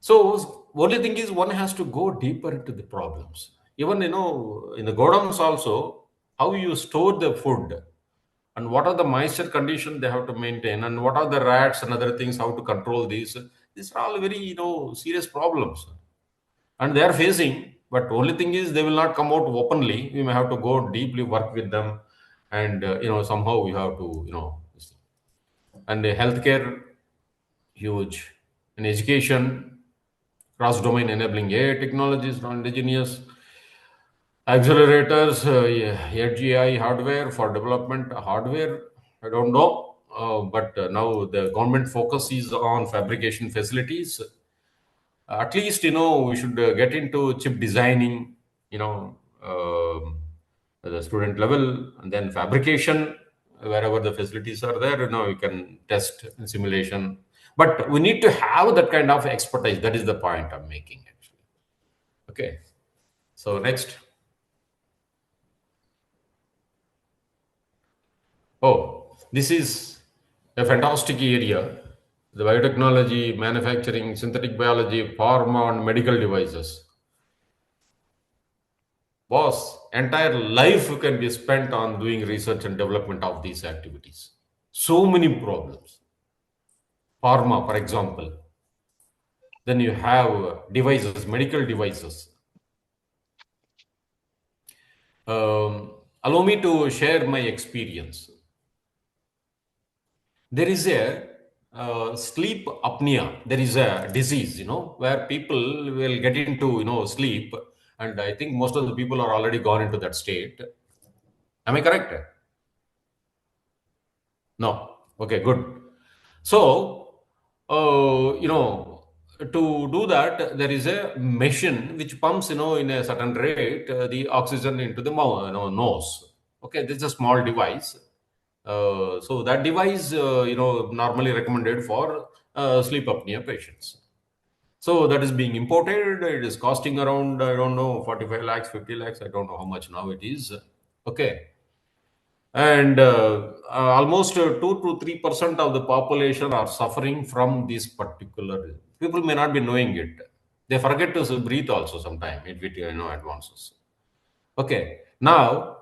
So only thing is one has to go deeper into the problems. Even in the godowns also, how you store the food and what are the moisture conditions they have to maintain and what are the rats and other things, how to control these. These are all very serious problems. And they are facing, but only thing is they will not come out openly. We may have to go deeply work with them and somehow we have to this thing. And healthcare, huge. In education, cross-domain enabling AI technologies, non-indigenous accelerators, edge AI hardware for development hardware. I don't know, but now the government focus is on fabrication facilities. At least we should get into chip designing, at the student level, and then fabrication wherever the facilities are there. You can test simulation, but we need to have that kind of expertise. That is the point I'm making, actually. Okay, so next. Oh, this is a fantastic area. The biotechnology, manufacturing, synthetic biology, pharma, and medical devices. Boss, entire life can be spent on doing research and development of these activities. So many problems. Pharma, for example. Then you have devices, medical devices. Allow me to share my experience. There is a sleep apnea. There is a disease, where people will get into, sleep. And I think most of the people are already gone into that state. Am I correct? No. Okay, good. So, to do that, there is a machine which pumps, in a certain rate, the oxygen into the nose. Okay, this is a small device. So that device, normally recommended for sleep apnea patients. So that is being imported. It is costing around, I don't know, 45 lakhs, 50 lakhs. I don't know how much now it is. Okay. And almost 2 to 3% of the population are suffering from this particular. People may not be knowing it. They forget to breathe also sometime. It advances. Okay. Now,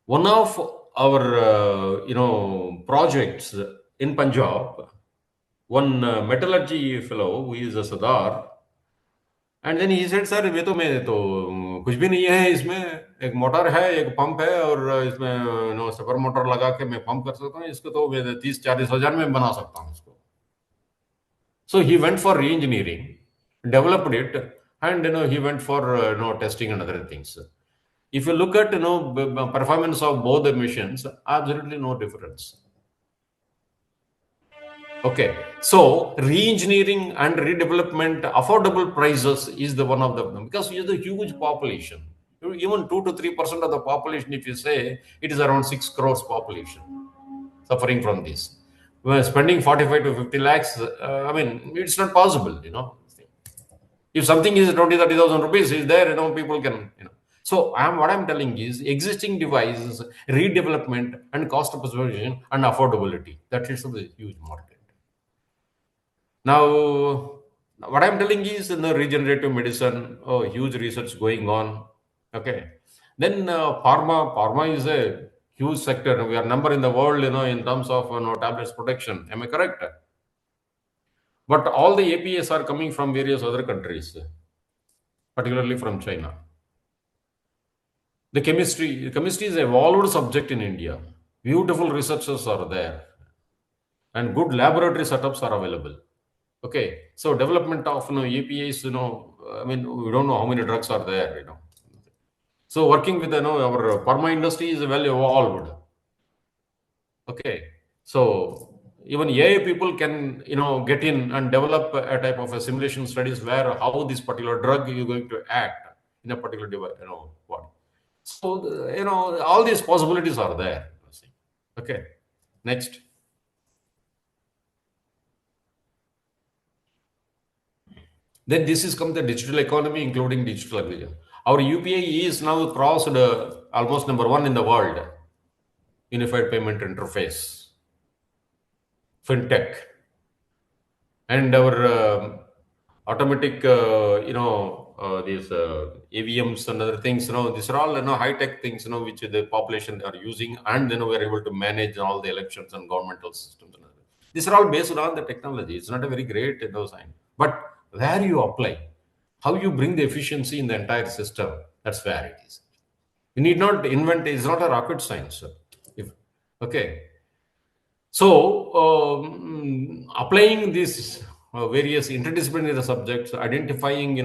one of our projects in Punjab, one metallurgy fellow who is a Sadar, and then he said sir ये तो मैं तो कुछ भी नहीं है इसमें, एक मोटर है, एक पंप है और इसमें सुपर मोटर लगा के मैं पंप कर सकता हूँ, इसको तो मैं 30-40 हजार में बना सकता हूँ इसको. So he went for re-engineering, developed it, and he went for testing and other things. If you look at performance of both the machines, absolutely no difference. Okay, so re-engineering and redevelopment, affordable prices is the one of them, because you have the huge population. Even 2 to 3% of the population, if you say, it is around 6 crores population suffering from this. We're spending 45 to 50 lakhs. I mean, it's not possible, you know. If something is 20, 30,000 rupees is there, you know, people can, you know. So what I'm telling is existing devices, redevelopment and cost preservation and affordability. That is a huge market. Now, what I'm telling is in the regenerative medicine, oh, huge research going on. Okay. Then pharma is a huge sector. We are number in the world, you know, in terms of tablets production. Am I correct? But all the APIs are coming from various other countries, particularly from China. The chemistry is an evolved subject in India. Beautiful researchers are there, and good laboratory setups are available. Okay, so development of APIs, I mean, we don't know how many drugs are there, So working with our pharma industry is well evolved. Okay, so even AI people can get in and develop a type of a simulation studies where how this particular drug is going to act in a particular device, what. So all these possibilities are there. Okay, next. Then this is come the digital economy, including digital agriculture. Our UPI is now crossed almost number one in the world. Unified payment interface, fintech, and our automatic, these AVMs and other things. These are all high tech things. Which the population are using, and then we are able to manage all the elections and governmental systems. And other. These are all based on the technology. It's not a very great sign, but where you apply, how you bring the efficiency in the entire system. That's where it is. You need not invent. It's not a rocket science. Okay. So, applying these various interdisciplinary subjects, identifying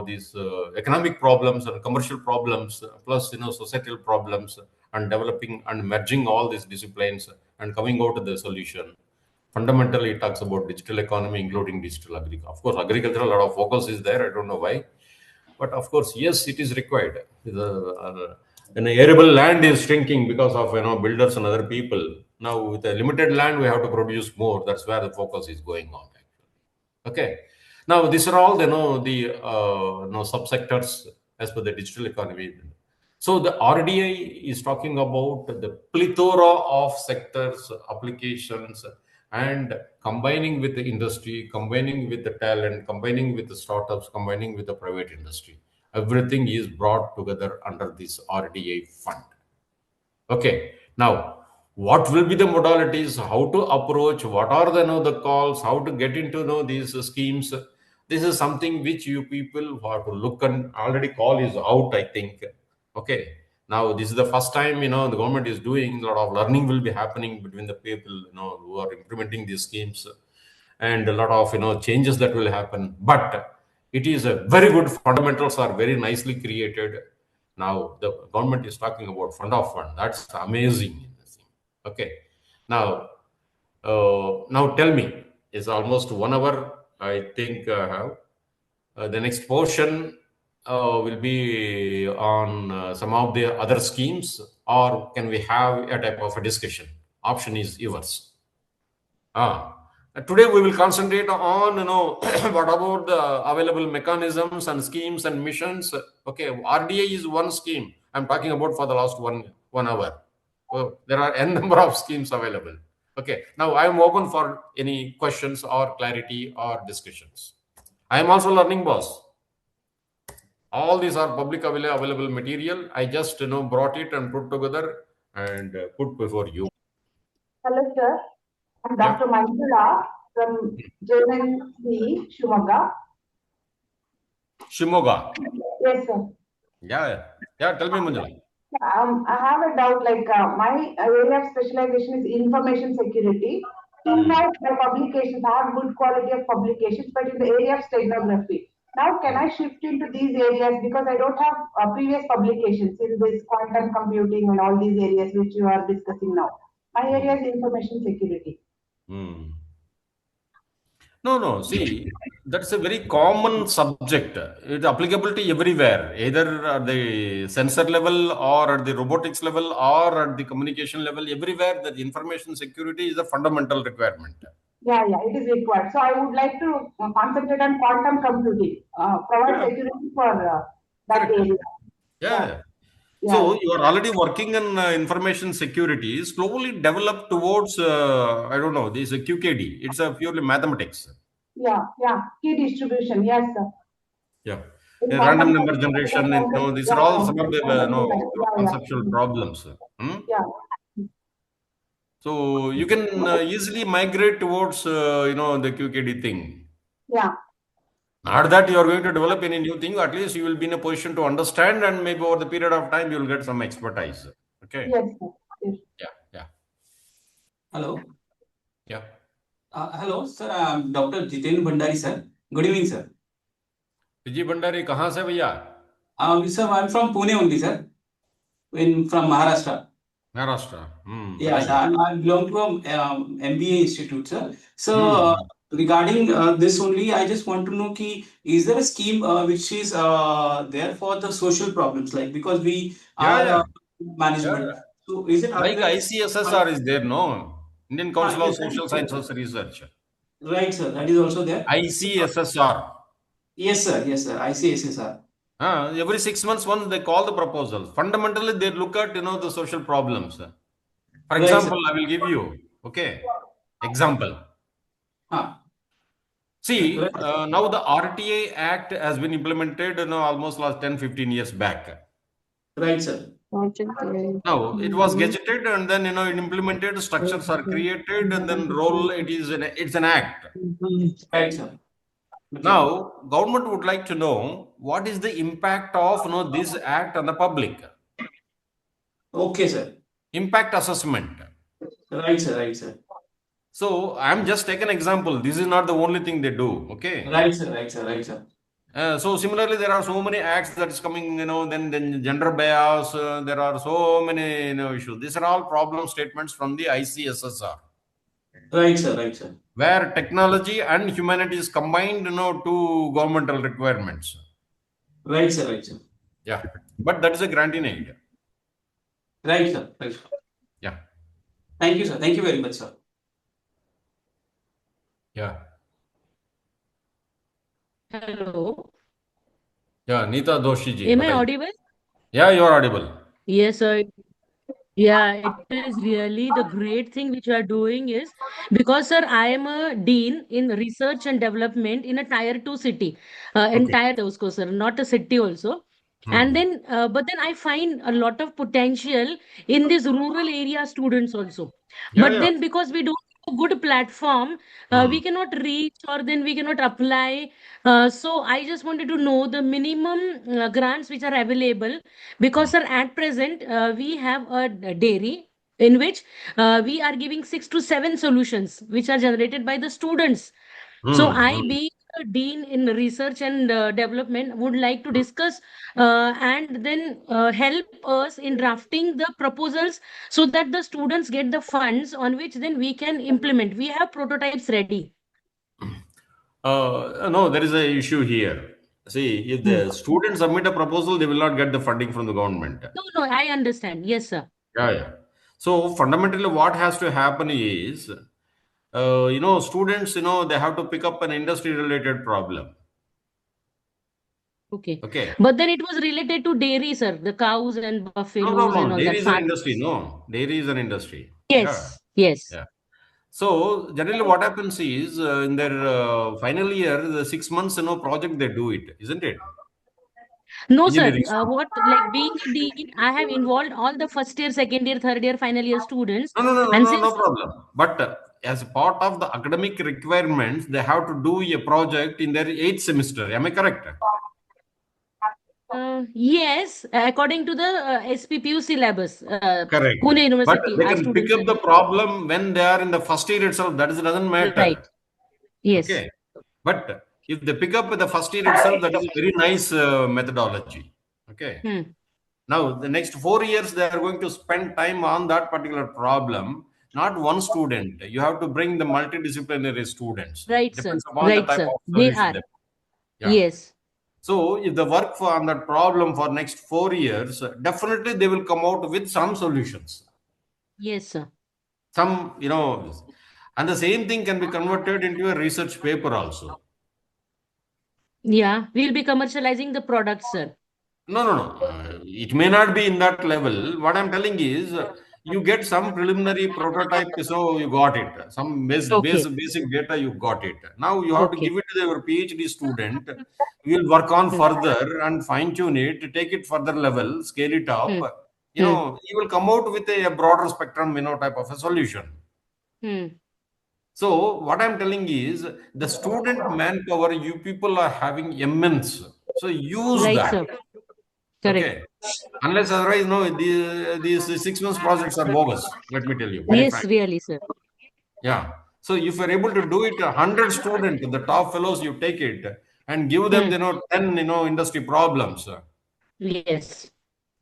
these economic problems and commercial problems, plus societal problems, and developing and merging all these disciplines and coming out with the solution. Fundamentally, it talks about digital economy, including digital agriculture. Of course, agriculture, a lot of focus is there. I don't know why, but of course, yes, it is required. When arable land is shrinking because of builders and other people. Now, with a limited land, we have to produce more. That's where the focus is going on. Okay. Now, these are all the subsectors as per the digital economy. So the RDI is talking about the plethora of sectors, applications, and combining with the industry, combining with the talent, combining with the startups, combining with the private industry. Everything is brought together under this RDI fund. Okay. Now, what will be the modalities? How to approach? What are the calls? How to get into these schemes? This is something which you people have to look, and already call is out, I think. Okay. Now this is the first time the government is doing. A lot of learning will be happening between the people who are implementing these schemes, and a lot of changes that will happen. But it is a very good fundamentals are very nicely created. Now the government is talking about fund of fund. That's amazing. Okay. Now, now tell me, it's almost 1 hour. I think I have. The next portion will be on some of the other schemes, or can we have a type of a discussion? Option is yours. Today we will concentrate on what about the available mechanisms and schemes and missions. Okay, RDA is one scheme I'm talking about for the last one hour. So there are n number of schemes available. Okay, now I am open for any questions or clarity or discussions. I am also learning boss. All these are public available material. I just brought it and put together and put before you. Hello, sir. I'm Yeah. Dr. Manjula from JNC Shumaga. Shimoga. Yes, sir. Yeah. Tell me, Manjula. I have a doubt. Like my area of specialization is information security. In fact, my publications have good quality of publications, but in the area of stenography. Now, can I shift into these areas because I don't have previous publications in this quantum computing and all these areas which you are discussing now. My area is information security. No. See, that's a very common subject. It's applicable to everywhere, either at the sensor level or at the robotics level or at the communication level. Everywhere, the information security is a fundamental requirement. Yeah, it is required. So I would like to concentrate on quantum computing, provide Yeah, security for that correct. area. Yeah. Yeah, Yeah. yeah, So you are already working in information security. Slowly develop towards I don't know. This is a QKD. It's a purely mathematics. yeah. Key distribution, yes, sir. Yeah. In Random quantum number computing, generation. These are yeah, all some of the yeah. conceptual problems. Hmm? Yeah, So you can easily migrate towards the QKD thing. yeah. Not that you are going to develop any new thing. At least you will be in a position to understand, and maybe over the period of time you will get some expertise. Okay. Yes, sir. Yes. Yeah. Yeah. Hello. Yeah. Hello, sir. I'm Dr. Jiten Bhandari, sir. Good evening, sir. विजय भंडारी कहाँ से भैया? Sir, I'm from Pune only, sir. From Maharashtra. Maharashtra. Yeah, sir. बताइए. I belong to MBA Institute, sir. So, Hmm. regarding this only, I just want to know is there a scheme which is there for the social problems, like because we Yeah, are yeah, management. yeah. So, is it Like available? ICSSR is there, no? Indian Council of Yes, that Social is there, sir. Sciences Research. Right, sir. That is also there. ICSSR. Yes, sir. Yes, sir. ICSSR. Every 6 months once they call the proposal. Fundamentally, they look at the social problems. For Right, sir. example, I will give you. Okay, example. Ah, See, right. now the RTA Act has been implemented almost last 10-15 years back. Right, sir. Now it was gazetted and then it implemented, structures are created, and then it's an act. Right, sir. Okay. Now government would like to know what is the impact of this act on the public. Okay, sir. Impact assessment. Right, sir. Right, sir. So I'm just taking an example. This is not the only thing they do. Okay. Right, sir. Right, sir. Right, sir. So similarly, there are so many acts that is coming. Then gender bias. There are so many issues. These are all problem statements from the ICSSR, Right, sir. Right, sir. where technology and humanity is combined. To governmental requirements. Right, sir. Right, sir. Yeah, but that is a grant in aid. Right, sir. Right, sir. Yeah. Thank you, sir. Thank you very much, sir. Yeah. Hello. Yeah. Neeta Doshi ji. Am I बताइए. audible? Yeah, you are audible. Yes, sir. Yeah, it is really the great thing which you are doing is because, sir, I am a dean in research and development in a tier 2 city, Okay. entire Tosco, sir, not a city also. And then, but then I find a lot of potential in these rural area students also. Yeah, But yeah. then, because we don't have a good platform, we cannot reach or then we cannot apply. So I just wanted to know the minimum grants which are available because, sir, at present we have a dairy in which we are giving 6 to 7 solutions which are generated by the students. So I, being a dean in research and development, would like to discuss and then help us in drafting the proposals so that the students get the funds on which then we can implement. We have prototypes ready. No, there is a issue here. See, if the students submit a proposal, they will not get the funding from the government. No, I understand. Yes, sir. Yeah. So fundamentally, what has to happen is, students, they have to pick up an industry-related problem. Okay. Okay. But then it was related to dairy, sir, the cows and buffaloes and all Dairy that. is an industry. No, dairy is an industry. Yes, yes. Yeah. So generally, what happens is in their final year, the 6 months, project they do it, isn't it? No, sir. Engineering. Like being a dean, I have involved all the first year, second year, third year, final year students. No, And no since problem. But as part of the academic requirements, they have to do a project in their 8th semester. Am I correct? yes, according to the SPPU syllabus, Correct. Pune But University, they our can pick students up the problem when they are in the first year itself. That doesn't matter. right. Yes. Okay. But if they pick up with the first year itself, that is a very nice methodology. Okay. Now, the next 4 years, they are going to spend time on that particular problem. not one student. You have to bring the multidisciplinary students. Right, sir. Depends upon the Right, type sir. of They solution are. they. Yeah. Yes. So if they work on that problem for next 4 years, definitely they will come out with some solutions. Yes, sir. Some, and the same thing can be converted into a research paper also. Yeah, we'll be commercializing the product, sir. No. It may not be in that level. What I'm telling is, you get some preliminary prototype, so you got it. Some Okay. basic data, you got it. Now you have to Okay. give it to your PhD student. You will work on further and fine tune it, take it further level, scale it up. Hmm. Hmm. You will come out with a broader spectrum, type of a solution. Hmm. So what I'm telling is, the student manpower you people are having immense. So use Right, that. sir. Correct. Okay. Unless otherwise, no, these 6 months projects are bogus. Let me tell you, very Yes, frank. really, sir. Yeah. So if you're able to do it, 100 students, the top fellows, you take it and give them, 10, industry problems. Yes.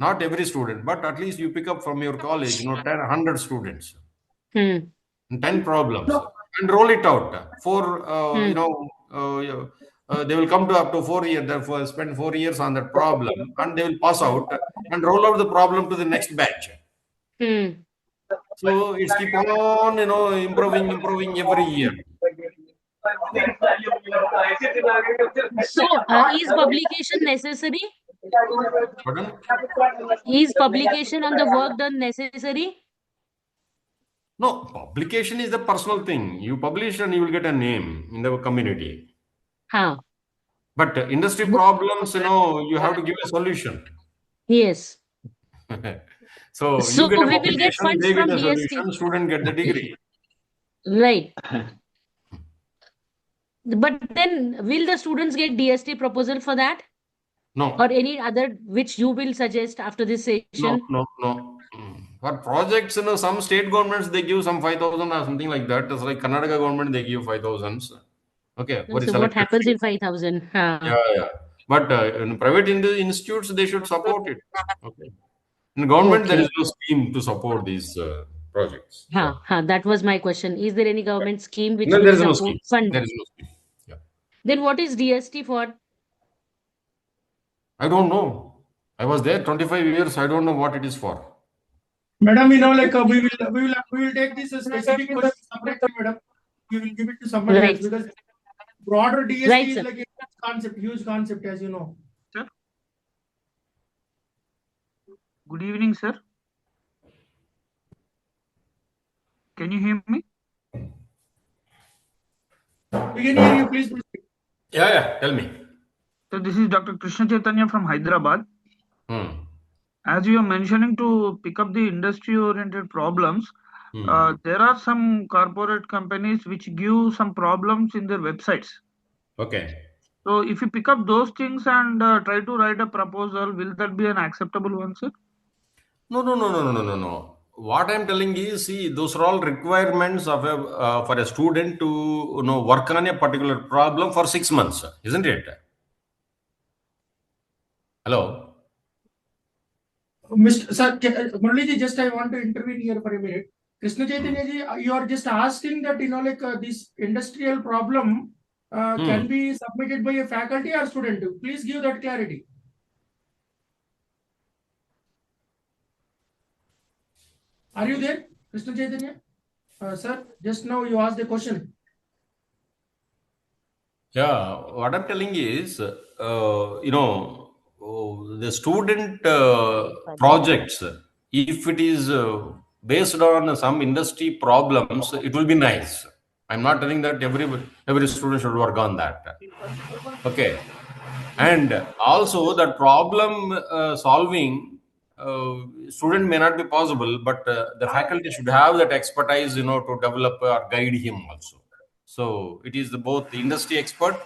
Not every student, but at least you pick up from your college, 10, 100 students. Hmm. 10 problems and roll it out for they will come to up to 4 years, therefore spend 4 years on that problem, and they will pass out and roll out the problem to the next batch. Hmm. So it's keep on improving every year. So, is publication necessary? Pardon? Is publication on the work done necessary? No, publication is the personal thing. You publish and you will get a name in the community. Huh. But industry problems, you have to give a solution. Yes. So you So get a we will get publication, funds they get from a DST. solution, student get the degree. Right. But then will the students get DST proposal for that? Or No, any other which you will suggest after this session? no. For projects, some state governments, they give some 5,000 or something like that. It's like Karnataka government, they give 5,000. Okay, for a So what selected happens few. in 5,000? Yeah. But in private institutes, they should support it. Okay. In government, there Okay. is no scheme to support these projects. Yeah. That was my question. Is there any government scheme which No, will there is no support scheme. fund? There is no scheme. Yeah. Then what is DST for? I don't know. I was there 25 years. I don't know what it is for. Madam, we will take this specific question separately, madam. We will give it to somebody Right. else because broader DST Right, is sir. like a huge concept, as you know. Sir. Good evening, sir. Can you hear me? We can hear you, please proceed. Yeah. Tell me. So this is Dr. Krishna Chaitanya from Hyderabad. As you are mentioning to pick up the industry-oriented problems, there are some corporate companies which give some problems in their websites. Okay. So if you pick up those things and try to write a proposal, will that be an acceptable one, sir? No. What I'm telling is, see, those are all requirements of for a student to work on a particular problem for 6 months, isn't it? Hello. Mr. Sir, Murali ji, just I want to intervene here for a minute. Krishna Chaitanya ji, you are just asking that this industrial problem can be submitted by a faculty or student. Please give that clarity. Are you there, Krishna Chaitanya? Sir, just now you asked the question. Yeah, what I'm telling is, the student projects, if it is based on some industry problems, it will be nice. I'm not telling that every student should work on that. Okay. And also that problem solving, student may not be possible, but the faculty should have that expertise, to develop or guide him also. So it is both the industry expert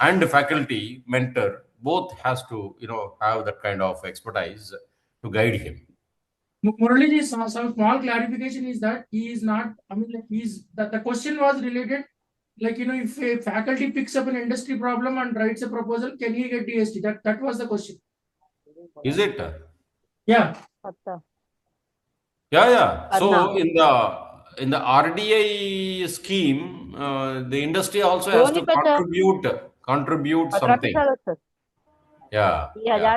and the faculty mentor, both has to, have that kind of expertise to guide him. Murali ji, some small clarification is that he is not, the question was related, if a faculty picks up an industry problem and writes a proposal, can he get DST? That was the question. Is it? Yeah. Yeah. So in the in the RDI scheme, the industry also has to contribute something. Yeah, yeah, yeah,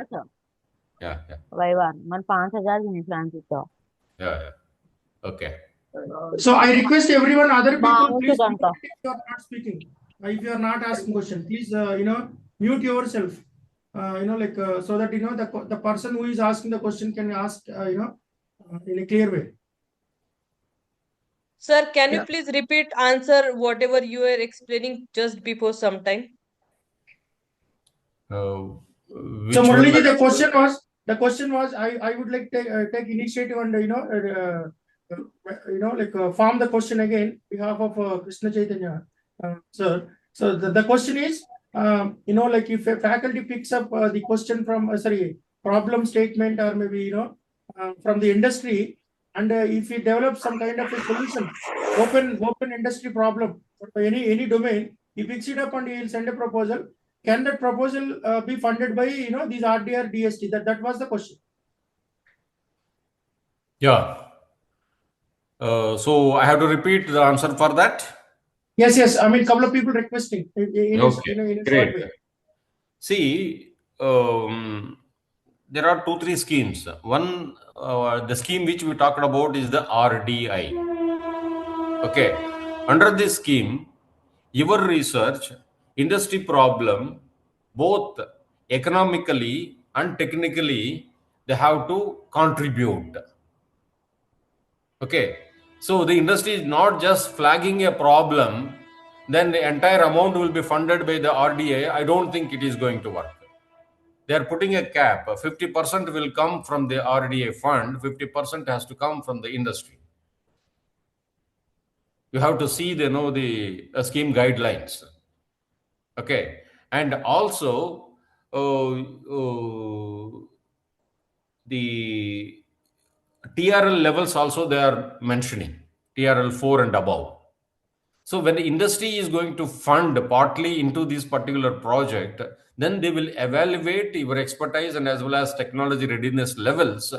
yeah, yeah. Okay. So I request everyone, other people, please mute it if you are not speaking. If you are not asking question, please mute yourself. So that the person who is asking the question can ask in a clear way. Sir, can you Yeah. please repeat answer whatever you were explaining just before some time? So Which one? Murali ji, the question was I would like to take initiative and form the question again on behalf of Krishna Chaitanya sir. So the question is if a faculty picks up the question from problem statement or maybe from the industry, and if he develops some kind of a solution, open industry problem for any domain, he picks it up and he will send a proposal. Can that proposal be funded by these RDR DST? That was the question. Yeah. So I have to repeat the answer for that. Yes. I mean, couple of people requesting in a Great. short way. See, there are 2-3 schemes. One, the scheme which we talked about is the RDI. Okay. Under this scheme, your research, industry problem, both economically and technically, they have to contribute. Okay. So the industry is not just flagging a problem, then the entire amount will be funded by the RDA. I don't think it is going to work. They are putting a cap. 50% will come from the RDA fund, 50% has to come from the industry. You have to see the scheme guidelines. Okay. And also the TRL levels also they are mentioning, TRL 4 and above. So when the industry is going to fund partly into this particular project, then they will evaluate your expertise and as well as technology readiness levels,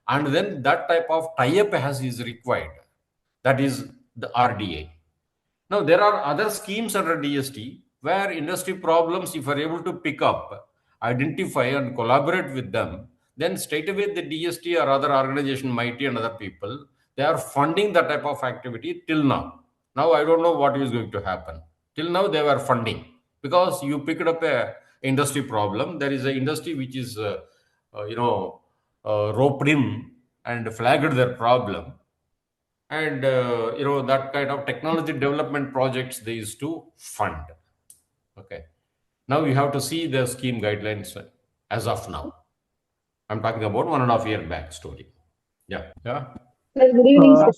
and then that type of tie-up is required. That is the RDA. Now there are other schemes under DST where industry problems, if you are able to pick up, identify and collaborate with them, then straight away the DST or other organization, MIT and other people, they are funding that type of activity till now. Now I don't know what is going to happen. Till now they were funding because you picked up a industry problem. There is an industry which is roped in and flagged their problem, and that kind of technology development projects they used to fund. Okay. Now you have to see the scheme guidelines as of now. I'm talking about 1.5 year back story. Yeah. Good evening, sir.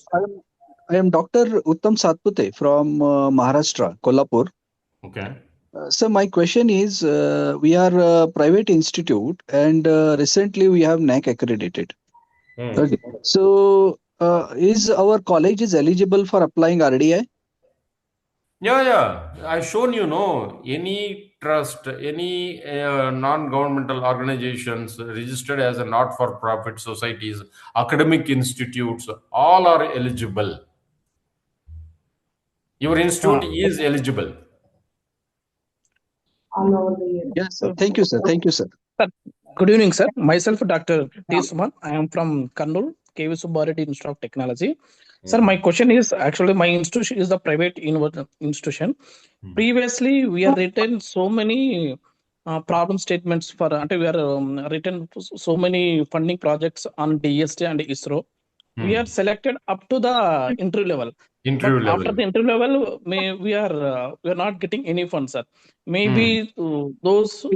I am Dr. Uttam Satpute from Maharashtra, Kolhapur. Okay. So my question is, we are a private institute and recently we have NAC accredited. Okay. So is our college is eligible for applying RDI? Yeah. I've shown any trust, any non-governmental organizations registered as a not-for-profit societies, academic institutes, all are eligible. Your institute is eligible. All over the year. Yes, sir. Thank you, sir. Thank you, sir. Good evening, sir. Myself, Dr. T. Suman. I am from Kannur, KV Subbareddy Institute of Technology. Sir, my question is actually my institution is a private institution. Previously, we have written so many problem statements for we are written so many funding projects on DST and ISRO. We are selected up to the interview level. After the interview level, we are not getting any funds, sir. Maybe those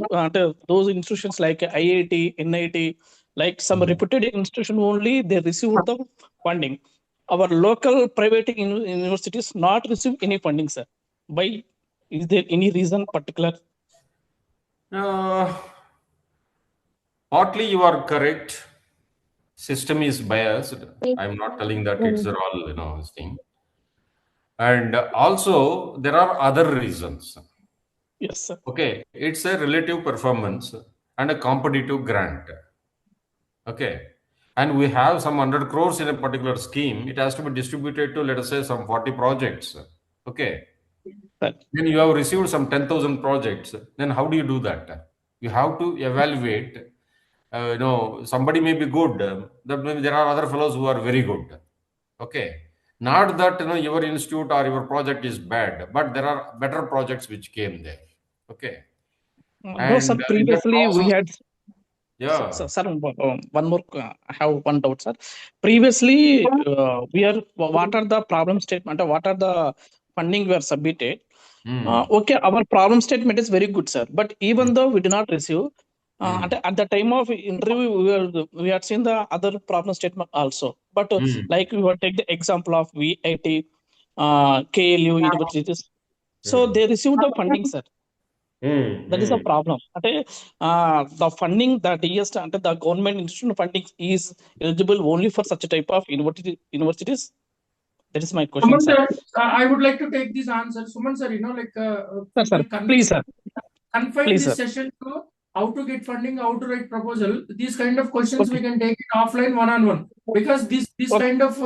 institutions like IIT, NIT, like some reputed institution only, they receive the funding. Our local private universities not receive any funding, sir. Why? Is there any reason particular? Partly you are correct. System is biased. I'm not telling that it's all this thing. And also there are other reasons. Yes, sir. Okay, it's a relative performance and a competitive grant. Okay, and we have some 100 crores in a particular scheme, it has to be distributed to, let us say, some 40 projects. Okay. Right. Then you have received some 10,000 projects. Then how do you do that? You have to evaluate. Somebody may be good. There are other fellows who are very good. Okay. Not that your institute or your project is bad, but there are better projects which came there. Okay. No, sir. And in that Previously, we process, had. yeah. Sir, one more. I have one doubt, sir. Previously, what are the problem statement or what are the funding we are submitted? Okay, our problem statement is very good, sir. But even though we did not receive, at the time of interview, we had seen the other problem statement also. But like we will take the example of VIT, KLU universities. So they received the funding, sir. That is a problem. The funding that under the government institutional funding is eligible only for such a type of universities. That is my question, Suman sir. sir, I would like to take this answer. Suman sir, Sir, please, sir. Confine Please, this sir. session to how to get funding, how to write proposal. These kind of questions we can take it offline one-on-one, because this kind of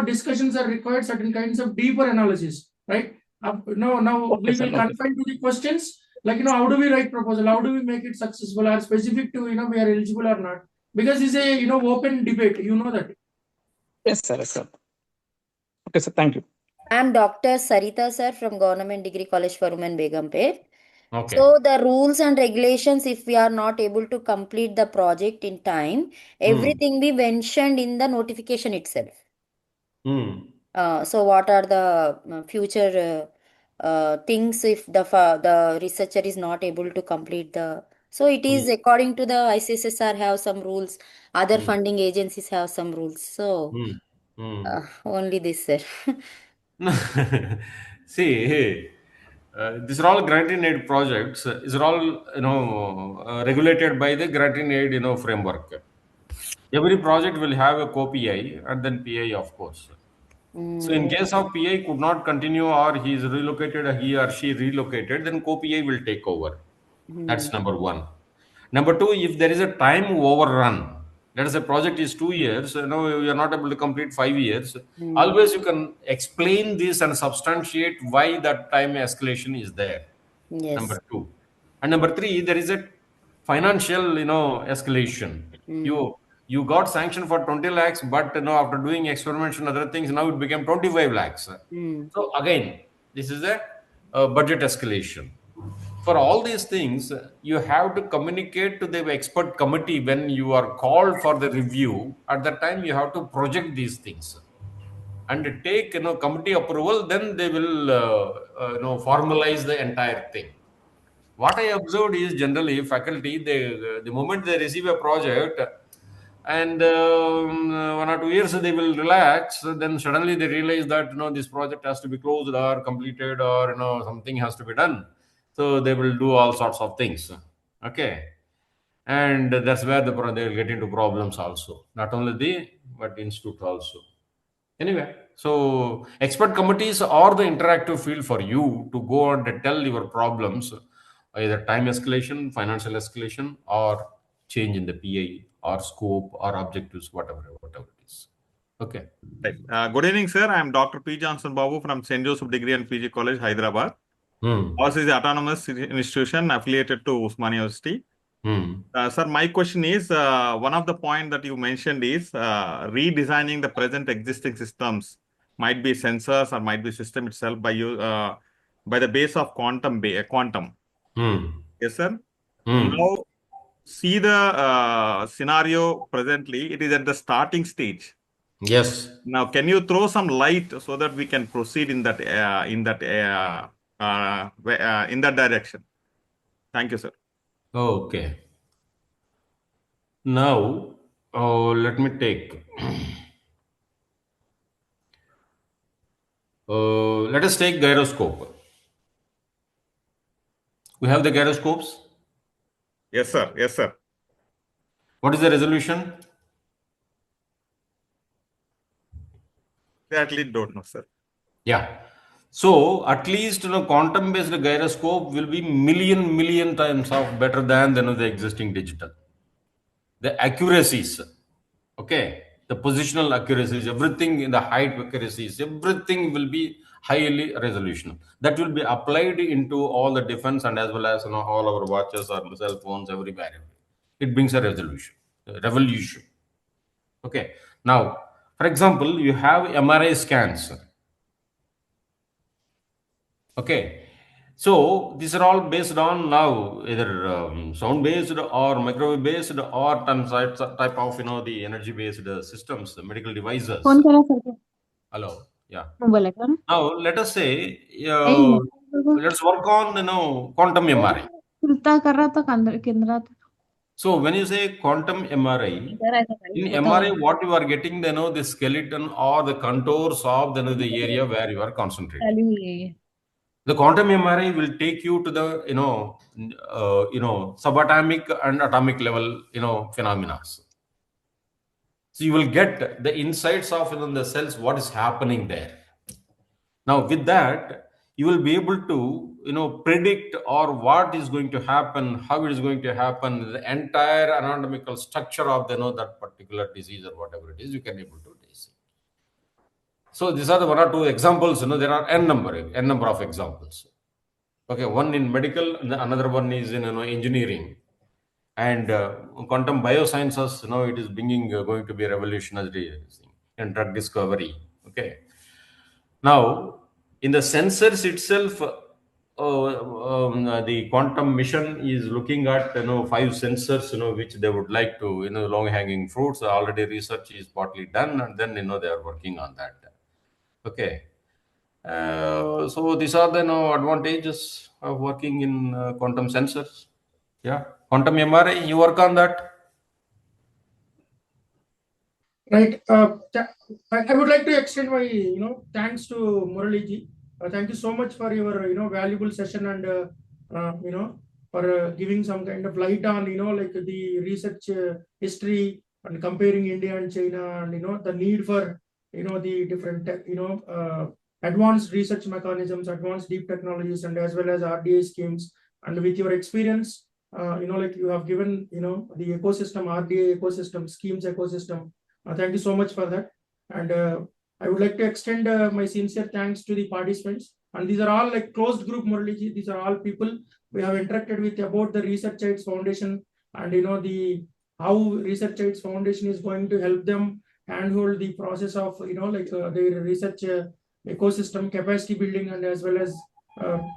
discussions are required certain kinds of deeper analysis, right? Now we will confine to the questions like how do we write proposal, how do we make it successful, or specific to we are eligible or not, because it's a open debate. You know that. Yes, sir. Yes, sir. Okay, sir. Thank you. I am Dr. Sarita, sir, from Government Degree College for Women, Begumpet. Okay. So the rules and regulations, if we are not able to complete the project in time, everything be mentioned in the notification itself. So what are the future things if the researcher is not able to complete the... So it is according to the ICSSR have some rules, other funding agencies have some rules. So only this, sir. See, these are all grant in aid projects. These are all regulated by the grant in aid framework. Every project will have a co-PI and then PI, of course. So in case of PI could not continue or he is relocated, he or she relocated, then co-PI will take over. That's number one. Number two, if there is a time overrun, let us say project is 2 years, you are not able to complete 5 years, always you can explain this and substantiate why that time escalation is there. Yes. Number two. And number three, there is a financial, escalation. You got sanctioned for 20 lakhs, but after doing experiments and other things, now it became 25 lakhs. So again, this is a budget escalation. For all these things, you have to communicate to the expert committee when you are called for the review. At that time, you have to project these things and take committee approval. Then they will formalize the entire thing. What I observed is generally faculty, the moment they receive a project and 1 or 2 years they will relax, then suddenly they realize that this project has to be closed or completed or something has to be done. So they will do all sorts of things. Okay. And that's where they will get into problems also. Not only but institute also. Anyway, so expert committees are the interactive field for you to go and tell your problems, either time escalation, financial escalation, or change in the PI or scope or objectives, whatever it is. Okay. Right. Good evening, sir. I am Dr. P. Johnson Babu from St. Joseph Degree and PG College, Hyderabad. Ours is the autonomous institution affiliated to Usmania University. Sir, my question is, one of the points that you mentioned is redesigning the present existing systems, might be sensors or might be system itself by the base of quantum. Yes, sir. Now, see the scenario presently, it is at the starting stage. Yes. Now, can you throw some light so that we can proceed in that direction? Thank you, sir. Okay. Now, let me take. Let us take gyroscope. We have the gyroscopes? Yes, sir. Yes, sir. What is the resolution? Exactly, don't know, sir. Yeah. So at least quantum-based gyroscope will be million times of better than the existing digital. The accuracies. Okay, the positional accuracies, everything in the height accuracies, everything will be highly resolution. That will be applied into all the defense and as well as all our watches or cell phones everywhere. It brings a resolution, a revolution. Okay. Now, for example, you have MRI scans. Okay. So these are all based on now either sound based or microwave based or some type of the energy based systems, medical devices. Phone करा sir को Hello. Yeah. बोला क्या Now let us say नहीं let's work on quantum MRI. चिंता कर रहा था केंद्रात So when you say quantum MRI, इधर ऐसा in करें बताओ MRI, what you are getting, the skeleton or the contours of the area where you are concentrating. चालू हुई है ये The quantum MRI will take you to the subatomic and atomic level phenomena. So you will get the insights of the cells, what is happening there. Now with that, you will be able to predict or what is going to happen, how it is going to happen, the entire anatomical structure of that particular disease or whatever it is, you can able to see. So these are the one or two examples. There are n number of examples. Okay, one in medical, another one is in engineering, and quantum biosciences. It is going to be revolutionary in drug discovery. Okay. Now, in the sensors itself, the quantum mission is looking at 5 sensors, which they would like to long hanging fruits. Already research is partly done, and then they are working on that. Okay. So these are the advantages of working in quantum sensors. Yeah, quantum MRI, you work on that. Right. I would like to extend my thanks to Murali ji. Thank you so much for your valuable session and for giving some kind of light on like the research history and comparing India and China and the need for the different advanced research mechanisms, advanced deep technologies, and as well as RDA schemes. And with your experience, like you have given the ecosystem, RDA ecosystem, schemes ecosystem. Thank you so much for that. And I would like to extend my sincere thanks to the participants. And these are all like closed group, Murali ji. These are all people we have interacted with about the Research Aids Foundation and the how Research Aids Foundation is going to help them handhold the process of their research ecosystem capacity building and as well as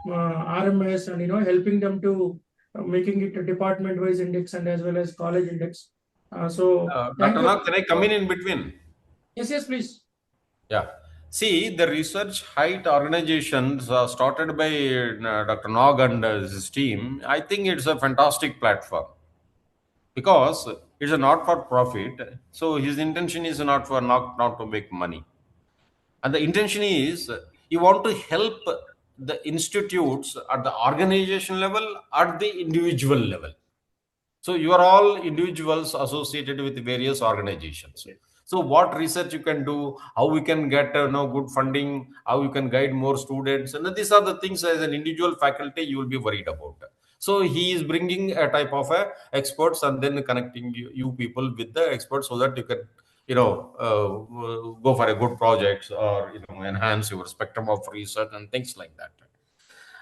RMS and helping them to making it a department wise index and as well as college index. Dr. Nag, can I come in between? Yes, please. Yeah. See, the research height organizations started by Dr. Nog and his team. I think it's a fantastic platform because it's a not-for-profit. So his intention is not to make money. And the intention is you want to help the institutes at the organization level, at the individual level. So you are all individuals associated with various organizations. So what research you can do, how we can get good funding, how you can guide more students, and these are the things as an individual faculty you will be worried about. So he is bringing a type of experts and then connecting you people with the experts so that you can go for a good projects or enhance your spectrum of research and things like that.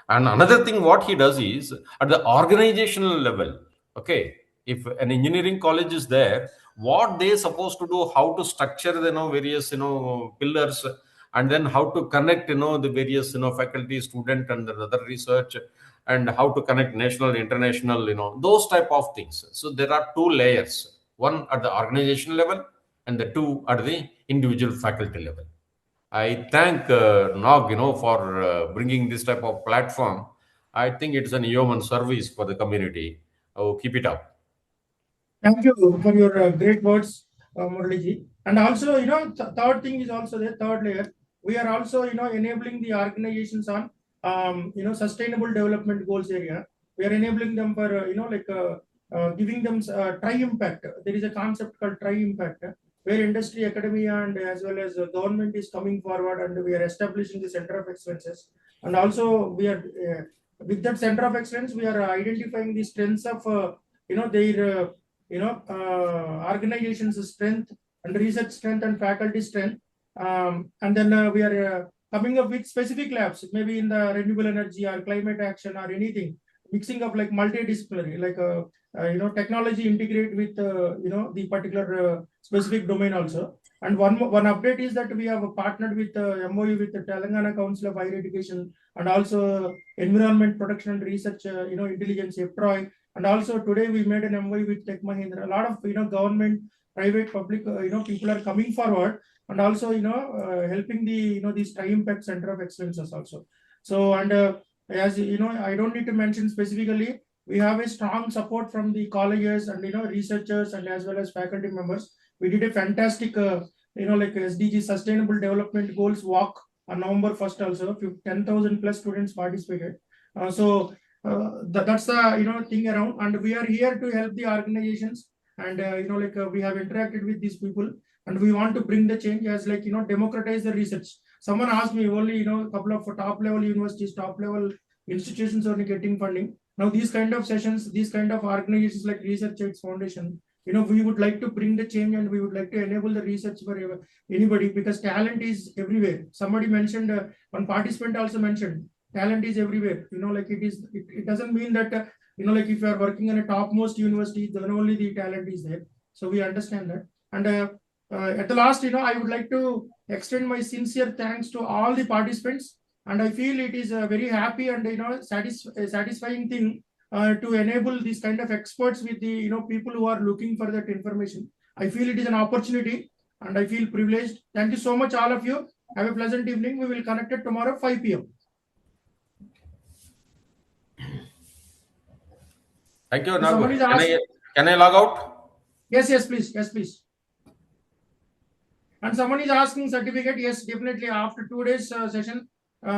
And another thing what he does is at the organizational level. Okay, if an engineering college is there, what they supposed to do, how to structure the various pillars, and then how to connect the various faculty, student, and the other research, and how to connect national, international, those type of things. So there are two layers: one at the organization level, and the two at the individual faculty level. I thank Nog, for bringing this type of platform. I think it's an human service for the community. Oh, keep it up. Thank you for your great words, Murali ji. And also, third thing is also the third layer. We are also, enabling the organizations on, sustainable development goals area. We are enabling them for, giving them tri-impact. There is a concept called tri-impact, where industry, academia, and as well as government is coming forward, and we are establishing the center of excellences. And also, we are with that center of excellence, we are identifying the strengths of, their organization's strength and research strength and faculty strength. And then we are coming up with specific labs, maybe in the renewable energy or climate action or anything, mixing up like multidisciplinary, like technology integrate with the particular specific domain also. And one update is that we have partnered with MOU with the Telangana Council of Higher Education and also Environment Protection and Research Intelligence EPTROI. And also today we made an MOU with Tech Mahindra. A lot of government, private, public people are coming forward and also helping the these Tri-Impact Center of Excellences also. So and as I don't need to mention specifically, we have a strong support from the colleges and researchers and as well as faculty members. We did a fantastic like SDG Sustainable Development Goals walk on November 1st also. 10,000 plus students participated. That's the thing around, and we are here to help the organizations, and we have interacted with these people, and we want to bring the change as democratize the research. Someone asked me only a couple of top level universities, top level institutions only getting funding. Now these kind of sessions, these kind of organizations like Research Aids Foundation, we would like to bring the change, and we would like to enable the research for anybody, because talent is everywhere. Somebody mentioned, one participant also mentioned, talent is everywhere. It doesn't mean that if you are working in a topmost university, then only the talent is there. So we understand that. And at the last, I would like to extend my sincere thanks to all the participants, and I feel it is a very happy and satisfying thing to enable these kind of experts with the people who are looking for that information. I feel it is an opportunity, and I feel privileged. Thank you so much, all of you. Have a pleasant evening. We will connect it tomorrow 5 p.m. Thank you. Now, can I log out? Yes, please. Yes, please. And someone is asking certificate. Yes, definitely. After 2 days session,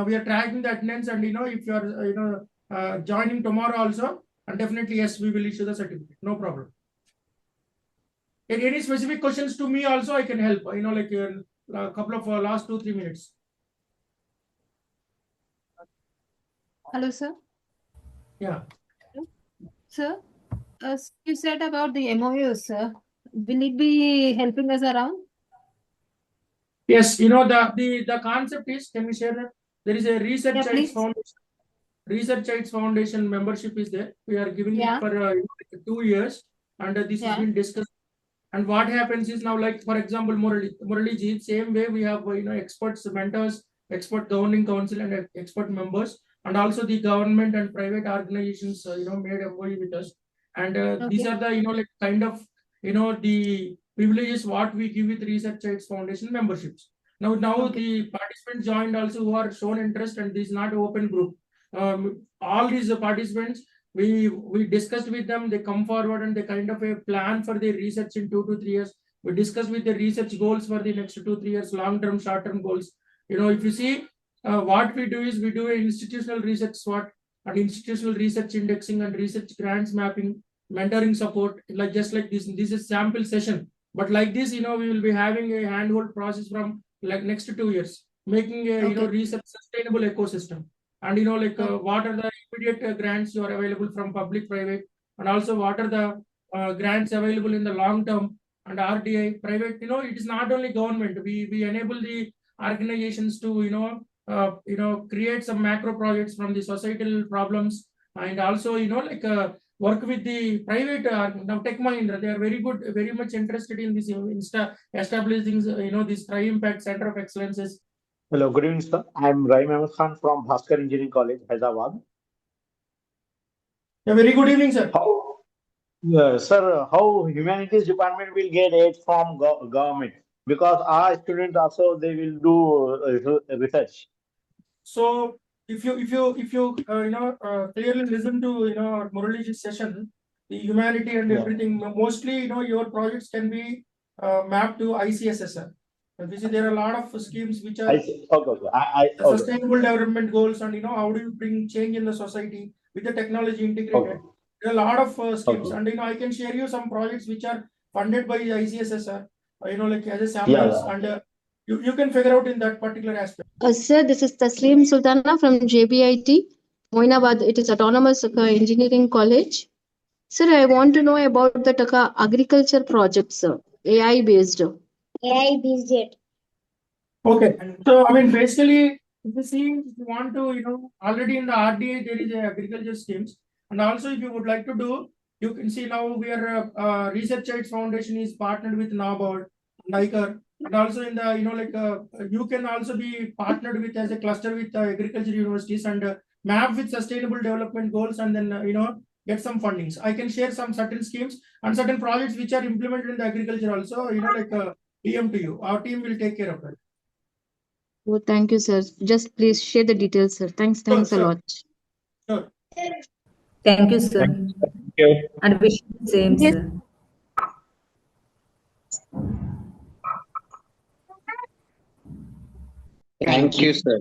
we are tracking the attendance, and if you are joining tomorrow also, and definitely yes, we will issue the certificate. No problem. Any specific questions to me also, I can help. A couple of last 2-3 minutes. Hello, sir. Yeah. Sir, you said about the MOU, sir. Will it be helping us around? Yes, the concept is, can we share that? There is a Research Aids Foundation. Research Aids Foundation membership is there. We are giving it for 2 years, and this has been discussed. And what happens is now, like for example, Murali ji, same way we have experts, mentors, expert governing council, and expert members, and also the government and private organizations made MOU with us. And these are the kind of the privileges what we give with Research Aids Foundation memberships. Now the participants joined also who are shown interest, and this is not an open group. All these participants, we discussed with them, they come forward and they kind of a plan for their research in 2 to 3 years. We discuss with the research goals for the next 2-3 years, long-term, short-term goals. If you see what we do is we do institutional research SWOT and institutional research indexing and research grants mapping, mentoring support, just like this. This is sample session, but like this, we will be having a handhold process from next 2 years, making a research sustainable ecosystem. And what are the immediate grants you are available from public, private, and also what are the grants available in the long term and RDI private. It is not only government. We enable the organizations to create some macro projects from the societal problems, and also work with the private. Now Tech Mahindra, they are very good, very much interested in this establishing this Tri-Impact Center of Excellences. Hello, good evening, sir. I am Murali Mohan from Bhaskar Engineering College, Hyderabad. Yeah, very good evening, sir. Sir, how humanities department will get aid from government? Because our students also, they will do research. So if you clearly listen to Murali's session, the humanity and everything, mostly your projects can be mapped to ICSS. We see there are a lot of schemes which are sustainable development goals, and how do you bring change in the society with the technology integrated. There are a lot of schemes, and I can share you some projects which are funded by ICSS, as a samples, and you can figure out in that particular aspect. Sir, this is Taslim Sultana from JBIT, Moinabad. It is Autonomous Engineering College. Sir, I want to know about the agriculture projects, AI based. AI BizJet. Okay, so I mean, basically, if you want to, already in the RDA there is a agriculture schemes, and also if you would like to do, you can see now we are Research Aids Foundation is partnered with NABARD, NICAR, and also in the you can also be partnered with as a cluster with agriculture universities and map with sustainable development goals, and then get some fundings. I can share some certain schemes and certain projects which are implemented in the agriculture also. DM to you. Our team will take care of that. Oh, thank you, sir. Just please share the details, sir. Thanks a Sure. lot. Sure. Thank you, sir. Thank you. And wish you the same, Yes. sir. Thank you, sir.